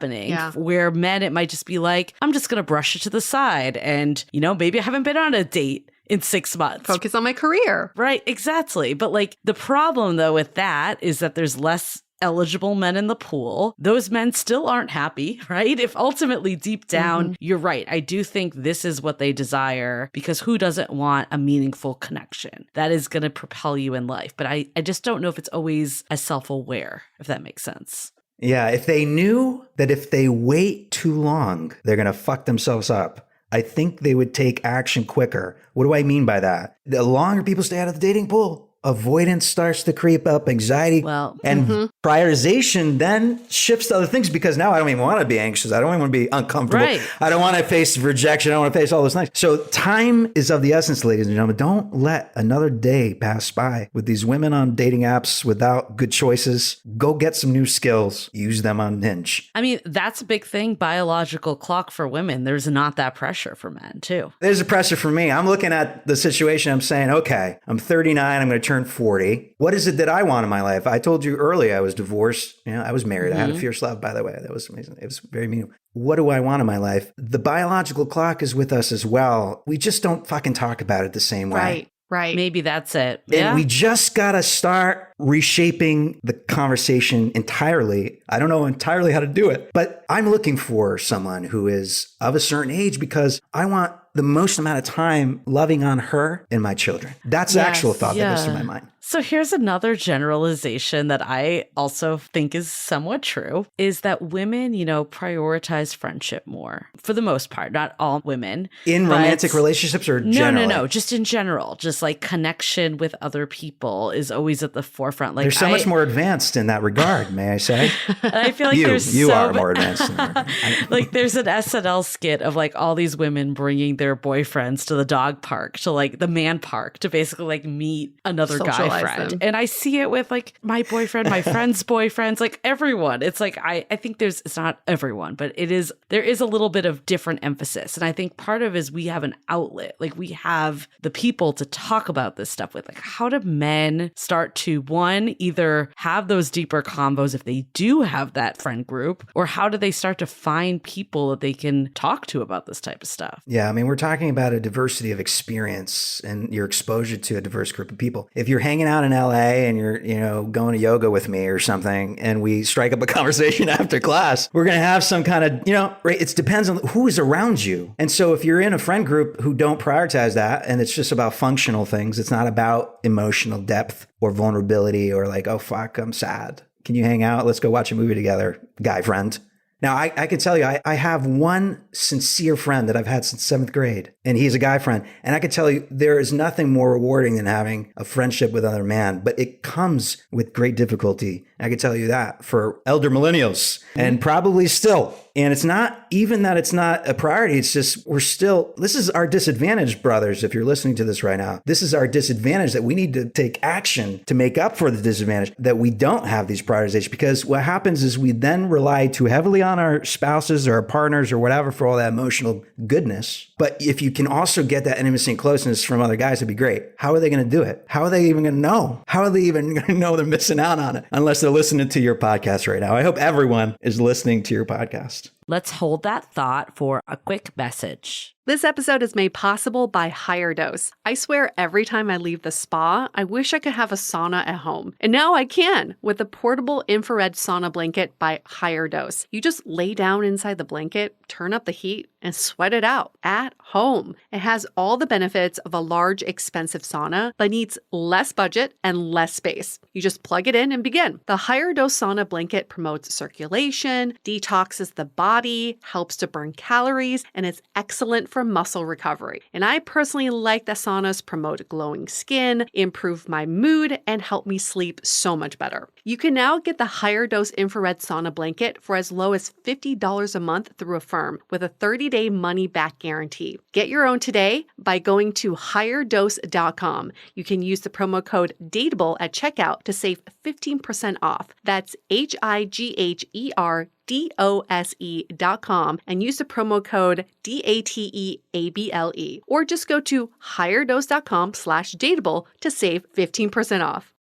Where men, it might just be like, I'm just going to brush it to the side. And, you know, maybe I haven't been on a date in 6 months. Focus on my career. Right, exactly. But like the problem, though, with that is that there's less eligible men in the pool. Those men still aren't happy, right? If ultimately deep down, you're right. I do think this is what they desire, because who doesn't want a meaningful connection? That is going to propel you in life. But I just don't know if it's always as self-aware, if that makes sense. Yeah, if they knew that if they wait too long, they're going to fuck themselves up, I think they would take action quicker. What do I mean by that? The longer people stay out of the dating pool, avoidance starts to creep up, anxiety, and prioritization then shifts to other things, because now I don't even want to be anxious. I don't even want to be uncomfortable. Right. I don't want to face rejection. I don't want to face all those things. So time is of the essence, ladies and gentlemen. Don't let another day pass by with these women on dating apps without good choices. Go get some new skills. Use them on Hinge. I mean, that's a big thing. Biological clock for women. There's not that pressure for men, too. There's a pressure for me. I'm looking at the situation. I'm saying, okay, I'm 39. I'm going to turn 40. What is it that I want in my life? I told you earlier I was divorced. You know, I was married. I had a fierce love, by the way. That was amazing. It was very meaningful. What do I want in my life? The biological clock is with us as well. We just don't fucking talk about it the same way. Right. Maybe that's it. And we just got to start reshaping the conversation entirely. I don't know entirely how to do it, but I'm looking for someone who is of a certain age because I want the most amount of time loving on her and my children. That's the actual thought that goes through my mind. So here's another generalization that I also think is somewhat true, is that women, you know, prioritize friendship more for the most part, not all women. In romantic relationships or generally? No, just in general. Just like connection with other people is always at the forefront. Like they're so much more advanced in that regard, may I say? I feel like you are more advanced in that regard. Like there's an SNL skit of like all these women bringing their boyfriends to the dog park, to like the man park, to basically like meet another guy friend. And I see it with like my boyfriend, my friend's boyfriends, like everyone. It's like, I think it's not everyone, but there is a little bit of different emphasis. And I think part of it is we have an outlet, like we have the people to talk about this stuff with. Like, how do men start to, one, either have those deeper combos if they do have that friend group, or how do they start to find people that they can talk to about this type of stuff? Yeah, I mean, we're talking about a diversity of experience and your exposure to a diverse group of people. If you're hanging out in LA and you're, you know, going to yoga with me or something, and we strike up a conversation after class, we're going to have some kind of, you know, right? It depends on who is around you. And so if you're in a friend group who don't prioritize that, and it's just about functional things, it's not about emotional depth or vulnerability or like, oh, fuck, I'm sad. Can you hang out? Let's go watch a movie together, guy friend. Now, I can tell you, I have one sincere friend that I've had since 7th grade, and he's a guy friend. And I can tell you, there is nothing more rewarding than having a friendship with another man, but it comes with great difficulty. I can tell you that for elder millennials, and probably still. And it's not even that it's not a priority. It's just this is our disadvantage, brothers, if you're listening to this right now. This is our disadvantage, that we need to take action to make up for the disadvantage that we don't have these prioritizations. Because what happens is we then rely too heavily on our spouses or our partners or whatever for all that emotional goodness. But if you can also get that intimacy and closeness from other guys, it'd be great. How are they going to do it? How are they even going to know? How are they even going to know they're missing out on it? Unless they're listening to your podcast right now. I hope everyone is listening to your podcast. Let's hold that thought for a quick message. This episode is made possible by higherdose. I swear every time I leave the spa, I wish I could have a sauna at home. And now I can with a portable infrared sauna blanket by higherdose. You just lay down inside the blanket, turn up the heat, and sweat it out at home. It has all the benefits of a large, expensive sauna, but needs less budget and less space. You just plug it in and begin. The higherdose sauna blanket promotes circulation, detoxes the body, body, helps to burn calories, and it's excellent for muscle recovery. And I personally like that saunas promote glowing skin, improve my mood, and help me sleep so much better. You can now get the higherdose infrared sauna blanket for as low as $50 a month through Affirm with a 30-day money-back guarantee. Get your own today by going to higherdose.com. You can use the promo code DATEABLE at checkout to save 15% off. That's HIGHERDOSE.com and use the promo code DATEABLE. Or just go to higherdose.com/dateable to save 15% off.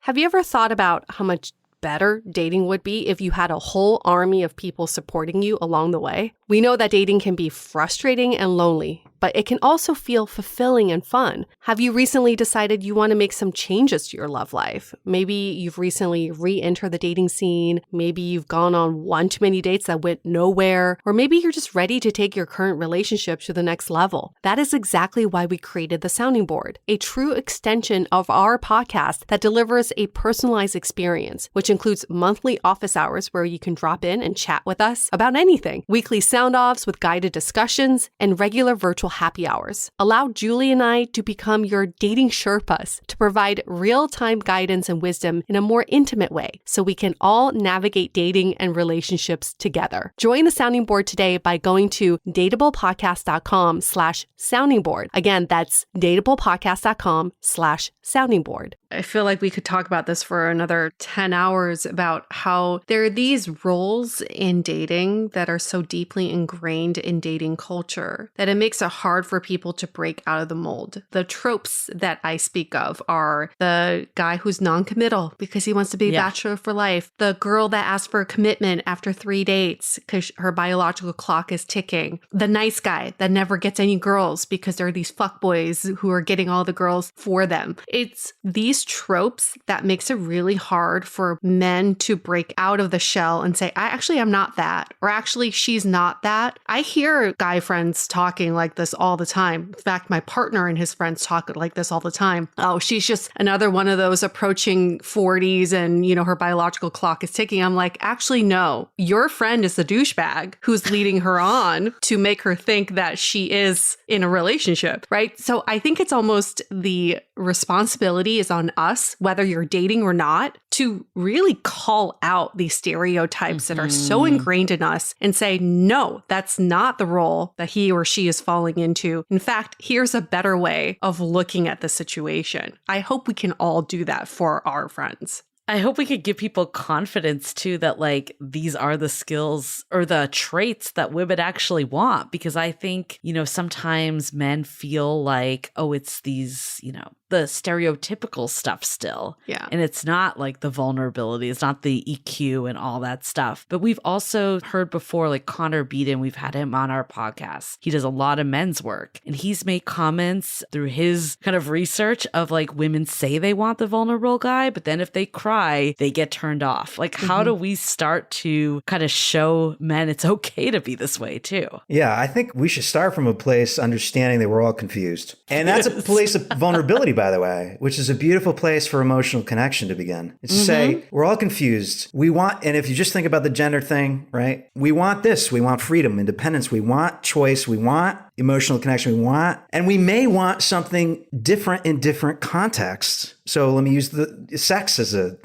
Have you ever thought about how much better dating would be if you had a whole army of people supporting you along the way? We know that dating can be frustrating and lonely, but it can also feel fulfilling and fun. Have you recently decided you want to make some changes to your love life? Maybe you've recently re-entered the dating scene. Maybe you've gone on one too many dates that went nowhere. Or maybe you're just ready to take your current relationship to the next level. That is exactly why we created the Sounding Board, a true extension of our podcast that delivers a personalized experience, which includes monthly office hours where you can drop in and chat with us about anything, weekly sound-offs with guided discussions, and regular virtual happy hours. Allow Julie and I to become your dating Sherpas to provide real-time guidance and wisdom in a more intimate way so we can all navigate dating and relationships together. Join the Sounding Board today by going to dateablepodcast.com/sounding board. Again, that's dateablepodcast.com/sounding board. I feel like we could talk about this for another 10 hours about how there are these roles in dating that are so deeply ingrained in dating culture that it makes it hard for people to break out of the mold. The tropes that I speak of are the guy who's non-committal because he wants to be a bachelor for life, the girl that asks for a commitment after 3 dates because her biological clock is ticking, the nice guy that never gets any girls because there are these fuckboys who are getting all the girls for them. It's these tropes that makes it really hard for men to break out of the shell and say, I am not that, or actually she's not that. I hear guy friends talking like this all the time. In fact, my partner and his friends talk like this all the time. Oh, she's just another one of those approaching 40s and, her biological clock is ticking. I'm like, actually, no, your friend is the douchebag who's leading her on to make her think that she is in a relationship, right? So I think it's almost the responsibility is on us, whether you're dating or not, to really call out these stereotypes that are so ingrained in us and say, no, that's not the role that he or she is falling into. In fact, here's a better way of looking at the situation. I hope we can all do that for our friends. I hope we could give people confidence too that these are the skills or the traits that women actually want, because I think, sometimes men feel like, oh, it's these, the stereotypical stuff still. Yeah. And it's not like the vulnerability, it's not the EQ and all that stuff. But we've also heard before, Connor Beaton, we've had him on our podcast. He does a lot of men's work, and he's made comments through his kind of research of women say they want the vulnerable guy, but then if they cry, they get turned off. How do we start to kind of show men it's okay to be this way too? Yeah, I think we should start from a place understanding that we're all confused. And that's a place of vulnerability, by the way, which is a beautiful place for emotional connection to begin. It's to say, we're all confused. We want, and if you just think about the gender thing, right? We want this. We want freedom, independence. We want choice. We want emotional connection. We want, and we may want something different in different contexts. So let me use the sex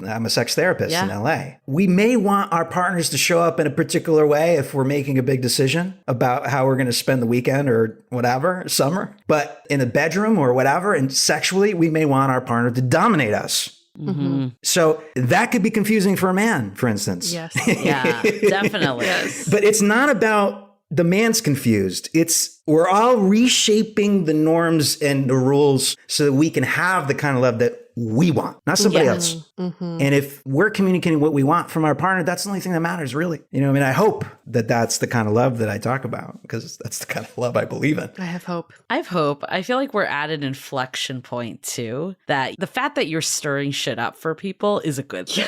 I'm a sex therapist in LA. We may want our partners to show up in a particular way if we're making a big decision about how we're going to spend the weekend or whatever, summer. But in the bedroom or whatever, and sexually, we may want our partner to dominate us. So that could be confusing for a man, for instance. Yes. Yeah, definitely. Yes. But it's not about the man's confused. We're all reshaping the norms and the rules so that we can have the kind of love that we want, not somebody else. And if we're communicating what we want from our partner, that's the only thing that matters, really. I hope that that's the kind of love that I talk about, because that's the kind of love I believe in. I have hope. I have hope. I feel like we're at an inflection point too, that the fact that you're stirring shit up for people is a good thing.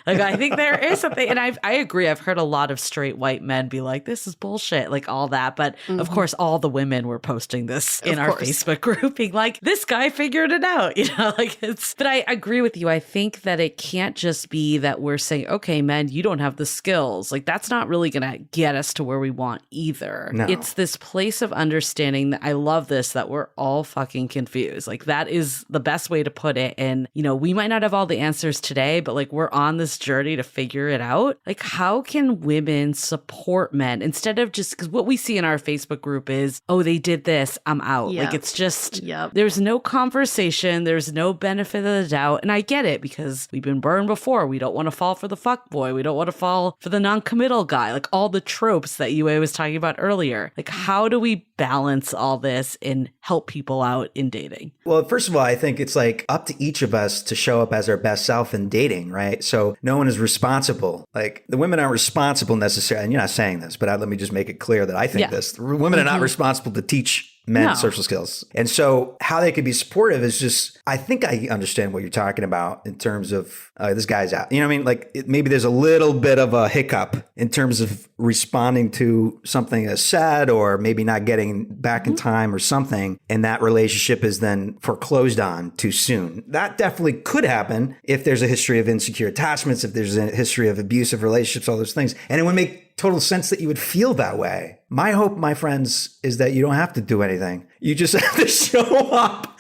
Like, I think there is something, and I agree. I've heard a lot of straight white men be like, this is bullshit, like all that. But of course, all the women were posting this in our Facebook group, being like, this guy figured it out, like but I agree with you. I think that it can't just be that we're saying, okay, men, you don't have the skills. Like, that's not really going to get us to where we want either. No. It's this place of understanding that I love this, that we're all fucking confused. Like, that is the best way to put it. And, we might not have all the answers today, but like, we're on this journey to figure it out. Like, how can women support men instead of just, because what we see in our Facebook group is, oh, they did this, I'm out. Yep. Like, it's just, Yep. there's no conversation, there's no benefit of the doubt. And I get it, because we've been burned before. We don't want to fall for the fuck boy. We don't want to fall for the non-committal guy. Like, all the tropes that Yue was talking about earlier. Like, how do we balance all this and help people out in dating? Well, first of all, I think it's like up to each of us to show up as our best self in dating, right? So no one is responsible. Like, the women aren't responsible necessarily, and you're not saying this, but let me just make it clear that I think this. Women are not responsible to teach men social skills. And so how they could be supportive is just, I think I understand what you're talking about in terms of this guy's out. You know what I mean? Like, maybe there's a little bit of a hiccup in terms of responding to something that's said, or maybe not getting back in time or something. And that relationship is then foreclosed on too soon. That definitely could happen if there's a history of insecure attachments, if there's a history of abusive relationships, all those things. And it would make total sense that you would feel that way. My hope, my friends, is that you don't have to do anything. You just have to show up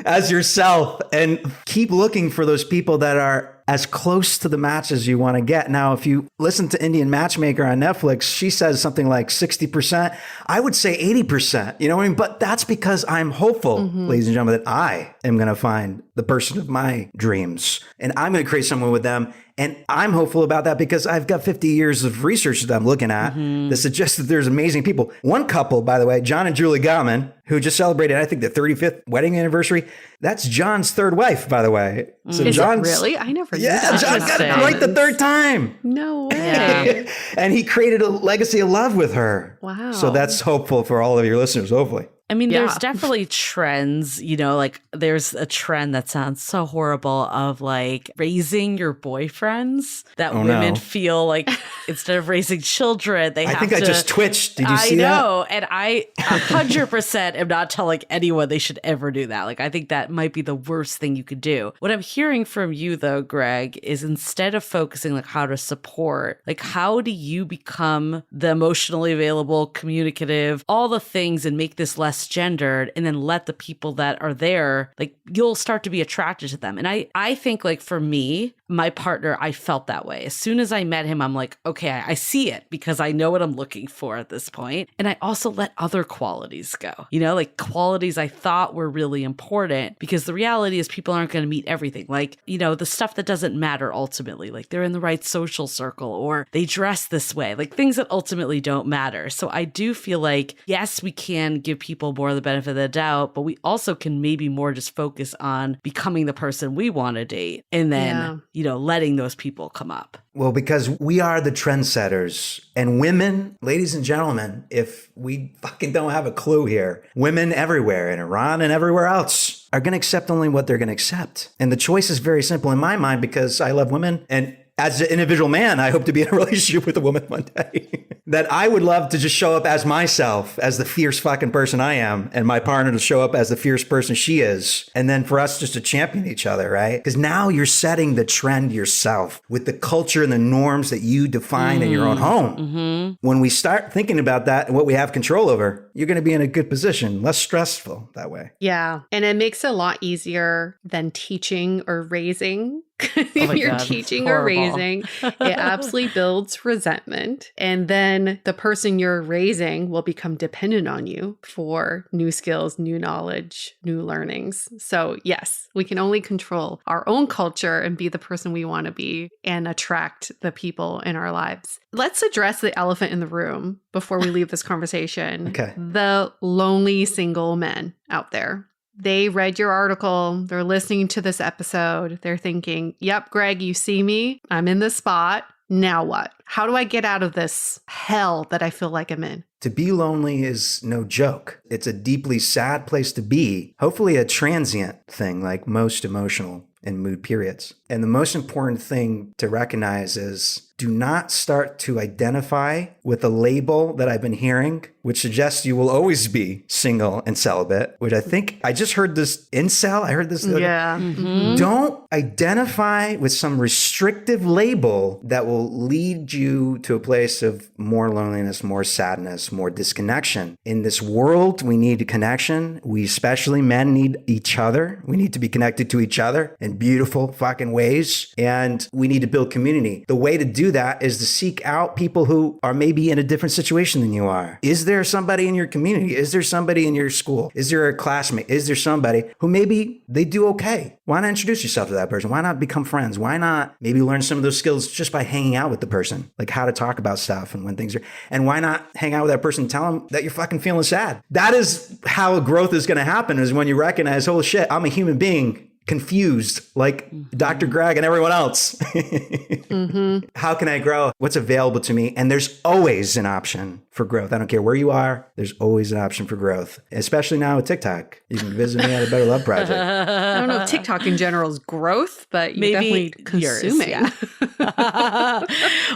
as yourself and keep looking for those people that are as close to the match as you want to get. Now, if you listen to Indian Matchmaker on Netflix, she says something like 60%. I would say 80%. You know what I mean? But that's because I'm hopeful, ladies and gentlemen, that I am going to find the person of my dreams, and I'm going to create someone with them. And I'm hopeful about that because I've got 50 years of research that I'm looking at that suggests that there's amazing people. One couple, by the way, John and Julie Gottman, who just celebrated, I think, the 35th wedding anniversary. That's John's third wife, by the way. So Is John's, it really? I never knew yeah, that. John got it right the third time. No way. Yeah. And he created a legacy of love with her. Wow. So that's hopeful for all of your listeners, hopefully. I mean, Yeah. there's definitely trends, like there's a trend that sounds so horrible of like raising your boyfriends that women feel like instead of raising children, they have to. I think I just twitched. Did you see that? I know. And I 100% am not telling anyone they should ever do that. Like, I think that might be the worst thing you could do. What I'm hearing from you though, Greg, is instead of focusing like how to support, like how do you become the emotionally available, communicative, all the things and make this less gendered, and then let the people that are there, like you'll start to be attracted to them. And I think like for me, my partner, I felt that way. As soon as I met him, I'm like, okay, I see it because I know what I'm looking for at this point. And I also let other qualities go, like qualities I thought were really important, because the reality is people aren't going to meet everything. Like, the stuff that doesn't matter ultimately, like they're in the right social circle or they dress this way, like things that ultimately don't matter. So I do feel like, yes, we can give people more of the benefit of the doubt, but we also can maybe more just focus on becoming the person we want to date and then, letting those people come up. Well, because we are the trendsetters, and women, ladies and gentlemen, if we fucking don't have a clue here, women everywhere in Iran and everywhere else are going to accept only what they're going to accept. And the choice is very simple in my mind, because I love women, and as an individual man, I hope to be in a relationship with a woman one day. That I would love to just show up as myself, as the fierce fucking person I am, and my partner to show up as the fierce person she is. And then for us just to champion each other, right? Because now you're setting the trend yourself with the culture and the norms that you define in your own home. When we start thinking about that and what we have control over, you're going to be in a good position, less stressful that way. Yeah. And it makes it a lot easier than teaching or raising. If you're God, teaching or raising, it absolutely builds resentment. And then the person you're raising will become dependent on you for new skills, new knowledge, new learnings. So yes, we can only control our own culture and be the person we want to be and attract the people in our lives. Let's address the elephant in the room before we leave this conversation. Okay. The lonely single men out there. They read your article. They're listening to this episode. They're thinking, yep, Greg, you see me. I'm in this spot. Now what? How do I get out of this hell that I feel like I'm in? To be lonely is no joke. It's a deeply sad place to be. Hopefully a transient thing like most emotional and mood periods. And the most important thing to recognize is do not start to identify with a label that I've been hearing, which suggests you will always be single and celibate, which I just heard this incel. I heard this. Yeah. Mm-hmm. Don't identify with some restrictive label that will lead you to a place of more loneliness, more sadness, more disconnection. In this world, we need connection. We, especially men, need each other. We need to be connected to each other in beautiful fucking ways. And we need to build community. The way to do that is to seek out people who are maybe in a different situation than you are. Is there somebody in your community? Is there somebody in your school? Is there a classmate? Is there somebody who maybe they do okay? Why not introduce yourself to that person? Why not become friends? Why not maybe learn some of those skills just by hanging out with the person, like how to talk about stuff and when things are, and why not hang out with that person and tell them that you're fucking feeling sad? That is how growth is going to happen, is when you recognize, holy shit, I'm a human being confused like Dr. Greg and everyone else. Mm-hmm. How can I grow? What's available to me? And there's always an option for growth. I don't care where you are. There's always an option for growth, especially now with TikTok. You can visit me at a Better Love Project. I don't know if TikTok in general is growth, but you're maybe definitely consuming. Yours, yeah.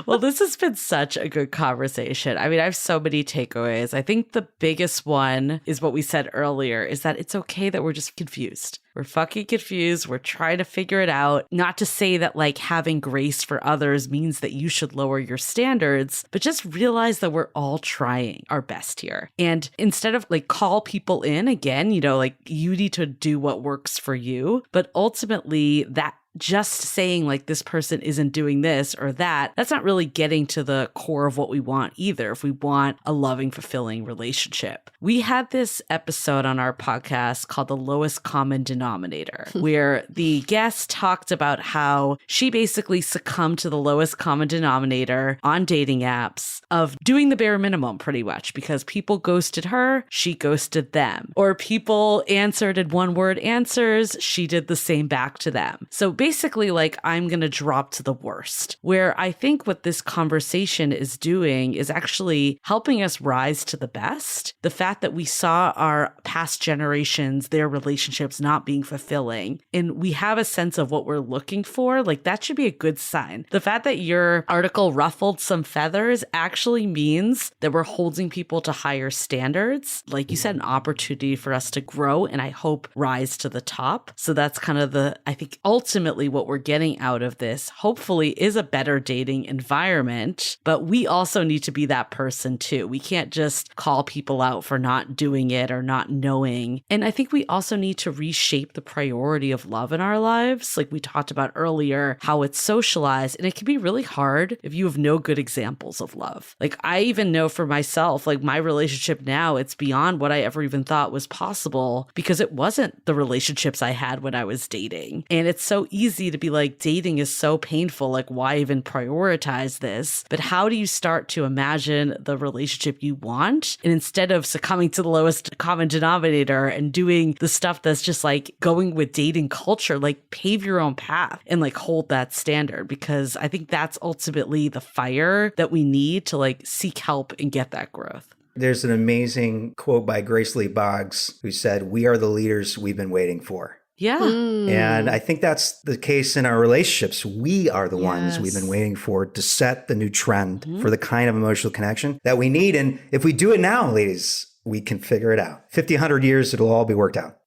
Well, this has been such a good conversation. I mean, I have so many takeaways. I think the biggest one is what we said earlier, is that it's okay that we're just confused. We're fucking confused. We're trying to figure it out. Not to say that like having grace for others means that you should lower your standards, but just realize that we're all trying our best here. And instead of like call people in again, you know, like you need to do what works for you. But ultimately that just saying like this person isn't doing this or that, that's not really getting to the core of what we want either. If we want a loving, fulfilling relationship. We had this episode on our podcast called The Lowest Common Denominator, where the guest talked about how she basically succumbed to the lowest common denominator on dating apps of doing the bare minimum pretty much, because people ghosted her, she ghosted them, or people answered in one word answers, she did the same back to them. So basically like I'm going to drop to the worst, where I think what this conversation is doing is actually helping us rise to the best. The fact that we saw our past generations, their relationships not being fulfilling, and we have a sense of what we're looking for, like that should be a good sign. The fact that your article ruffled some feathers actually means that we're holding people to higher standards. Like you said, an opportunity for us to grow and I hope rise to the top. So that's kind of I think ultimately what we're getting out of this, hopefully, is a better dating environment, but we also need to be that person too. We can't just call people out for not doing it or not knowing. And I think we also need to reshape the priority of love in our lives. Like we talked about earlier, how it's socialized, and it can be really hard if you have no good examples of love. Like I even know for myself, like my relationship now, it's beyond what I ever even thought was possible because it wasn't the relationships I had when I was dating. And it's so easy to be like, dating is so painful. Like why even prioritize this? But how do you start to imagine the relationship you want? And instead of succumbing to the lowest common denominator and doing the stuff that's just like going with dating culture, like pave your own path and like hold that standard, because I think that's ultimately the fire that we need to like seek help and get that growth. There's an amazing quote by Grace Lee Boggs who said, "We are the leaders we've been waiting for." Yeah. And I think that's the case in our relationships. We are the ones we've been waiting for to set the new trend for the kind of emotional connection that we need. And if we do it now, ladies, we can figure it out. 50, 100 years, it'll all be worked out.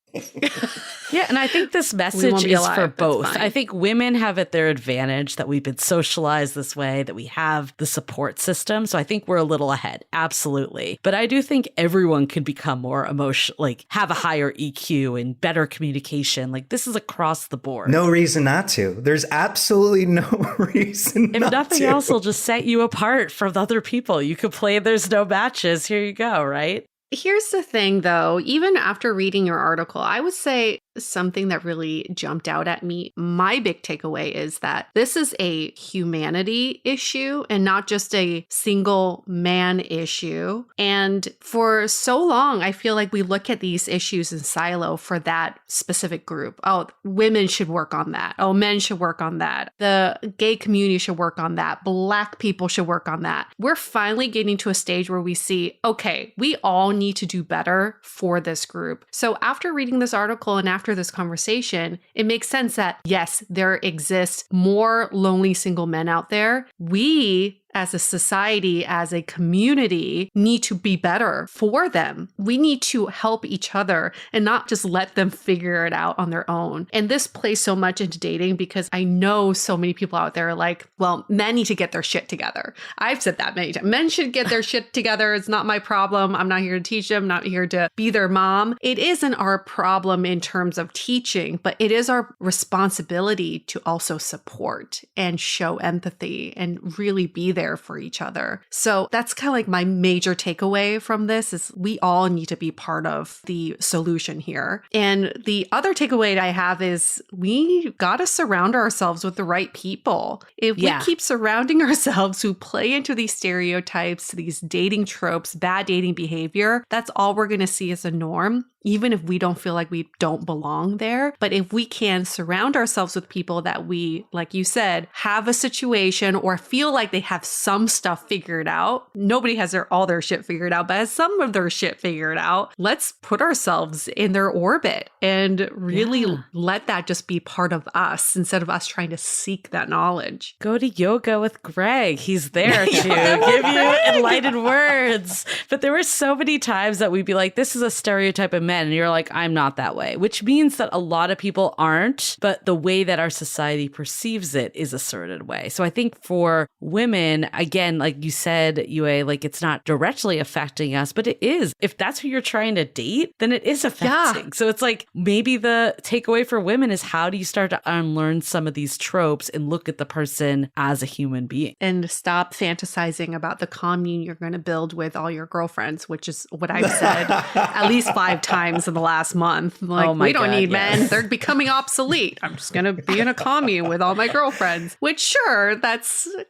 Yeah, and I think this message is for both. I think women have at their advantage that we've been socialized this way, that we have the support system. So I think we're a little ahead. Absolutely. But I do think everyone can become more emotional, like have a higher EQ and better communication. Like this is across the board. No reason not to. There's absolutely no reason if not nothing to. else will just set you apart from other people. You could play There's No Matches. Here you go, right? Here's the thing, though. Even after reading your article, I would say something that really jumped out at me. My big takeaway is that this is a humanity issue and not just a single man issue. And for so long, I feel like we look at these issues in silo for that specific group. Oh, women should work on that. Oh, men should work on that. The gay community should work on that. Black people should work on that. We're finally getting to a stage where we see, okay, we all need to do better for this group. So after reading this article and after after this conversation, it makes sense that yes, there exists more lonely single men out there. We as a society, as a community, need to be better for them. We need to help each other and not just let them figure it out on their own. And this plays so much into dating because I know so many people out there are like, well, men need to get their shit together. I've said that many times. Men should get their shit together. It's not my problem. I'm not here to teach them. I'm not here to be their mom. It isn't our problem in terms of teaching, but it is our responsibility to also support and show empathy and really be there for each other. So that's kind of like my major takeaway from this is we all need to be part of the solution here. And the other takeaway I have is we got to surround ourselves with the right people. If we keep surrounding ourselves who play into these stereotypes, these dating tropes, bad dating behavior, that's all we're going to see as a norm. Even if we don't feel like we don't belong there. But if we can surround ourselves with people that we, like you said, have a situation or feel like they have some stuff figured out. Nobody has all their shit figured out, but has some of their shit figured out. Let's put ourselves in their orbit and really let that just be part of us instead of us trying to seek that knowledge. Go to yoga with Greg. He's there to give you enlightened words. But there were so many times that we'd be like, this is a stereotype of men. And you're like, I'm not that way, which means that a lot of people aren't, but the way that our society perceives it is a certain way. So I think for women, again, like you said, Yue, like it's not directly affecting us, but it is. If that's who you're trying to date, then it is affecting. Yeah. So it's like maybe the takeaway for women is how do you start to unlearn some of these tropes and look at the person as a human being? And stop fantasizing about the commune you're going to build with all your girlfriends, which is what I've said at least 5 times in the last month. Like, we don't need men. They're becoming obsolete. I'm just going to be in a commune with all my girlfriends, which sure,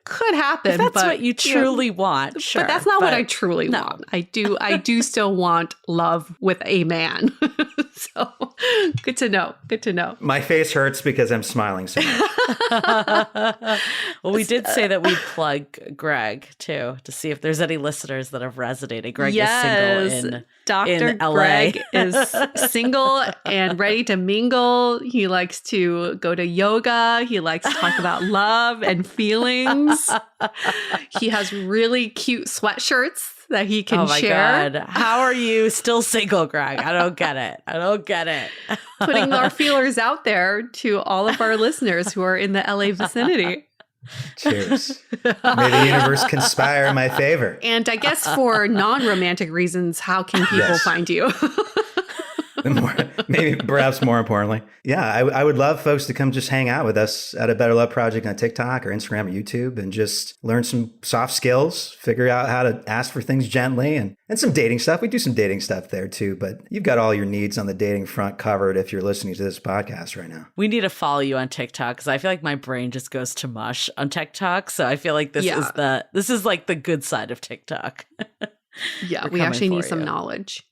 could happen. If that's what you truly want. Sure. But that's not what I truly want. I do still want love with a man. So good to know. Good to know. My face hurts because I'm smiling so much. Well, we did say that we'd plug Greg too, to see if there's any listeners that have resonated. Greg is single in Dr. LA. Greg is single and ready to mingle. He likes to go to yoga. He likes to talk about love and feelings. He has really cute sweatshirts that he can share. God. How are you still single, Greg? I don't get it. Putting our feelers out there to all of our listeners who are in the LA vicinity. Cheers. May the universe conspire in my favor. And I guess for non-romantic reasons, how can people find you? Maybe perhaps more importantly. Yeah, I would love folks to come just hang out with us at A Better Love Project on TikTok or Instagram or YouTube and just learn some soft skills, figure out how to ask for things gently and some dating stuff. We do some dating stuff there too, but you've got all your needs on the dating front covered if you're listening to this podcast right now. We need to follow you on TikTok because I feel like my brain just goes to mush on TikTok. So I feel like this is like the good side of TikTok. Yeah, we actually need some knowledge.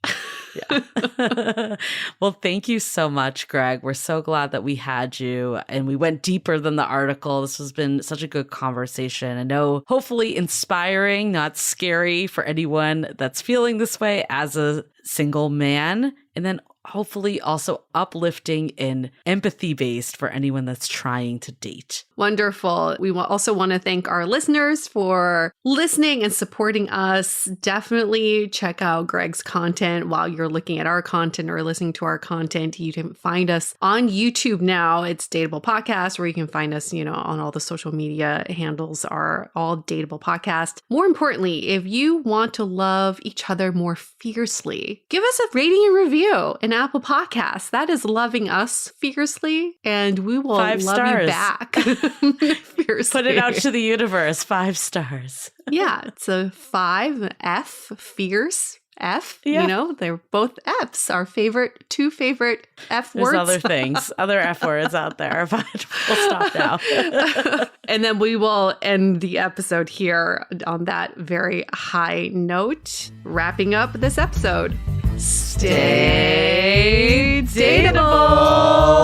Yeah. Well, thank you so much, Greg. We're so glad that we had you and we went deeper than the article. This has been such a good conversation. I know, hopefully inspiring, not scary for anyone that's feeling this way as a single man. And then hopefully also uplifting and empathy-based for anyone that's trying to date. Wonderful. We also want to thank our listeners for listening and supporting us. Definitely check out Greg's content while you're looking at our content or listening to our content. You can find us on YouTube now. It's Dateable Podcast, where you can find us, on all the social media handles are all Dateable Podcast. More importantly, if you want to love each other more fiercely, give us a rating and review in Apple Podcasts. That is loving us fiercely, and we will 5 love stars. you back fiercely. Put it out to the universe. 5 stars. Yeah, it's a 5 F, fierce. F, they're both F's, our two favorite F words. There's other things, other F words out there, but we'll stop now. And then we will end the episode here on that very high note, wrapping up this episode. Stay dateable!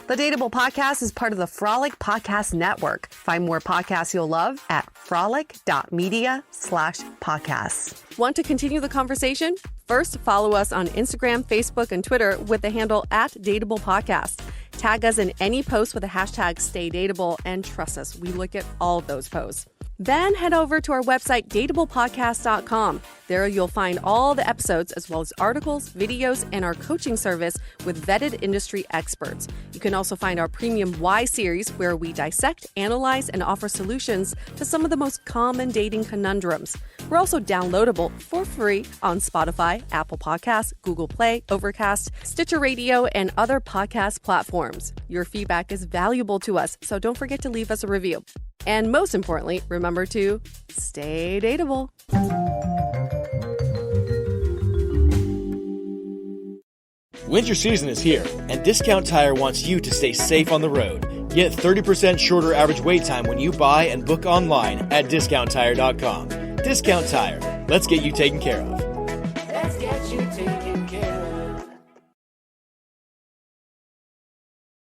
The Dateable Podcast is part of the Frolic Podcast Network. Find more podcasts you'll love at frolic.media/podcasts. Want to continue the conversation? First, follow us on Instagram, Facebook, and Twitter with the handle @DateablePodcast. Tag us in any post with the hashtag StayDateable, and trust us, we look at all of those posts. Then head over to our website, dateablepodcast.com. There you'll find all the episodes as well as articles, videos, and our coaching service with vetted industry experts. You can also find our premium Why series where we dissect, analyze, and offer solutions to some of the most common dating conundrums. We're also downloadable for free on Spotify, Apple Podcasts, Google Play, Overcast, Stitcher Radio, and other podcast platforms. Your feedback is valuable to us, so don't forget to leave us a review. And most importantly, remember to stay dateable. Winter season is here, and Discount Tire wants you to stay safe on the road. Get 30% shorter average wait time when you buy and book online at discounttire.com. Discount Tire. Let's get you taken care of. Let's get you taken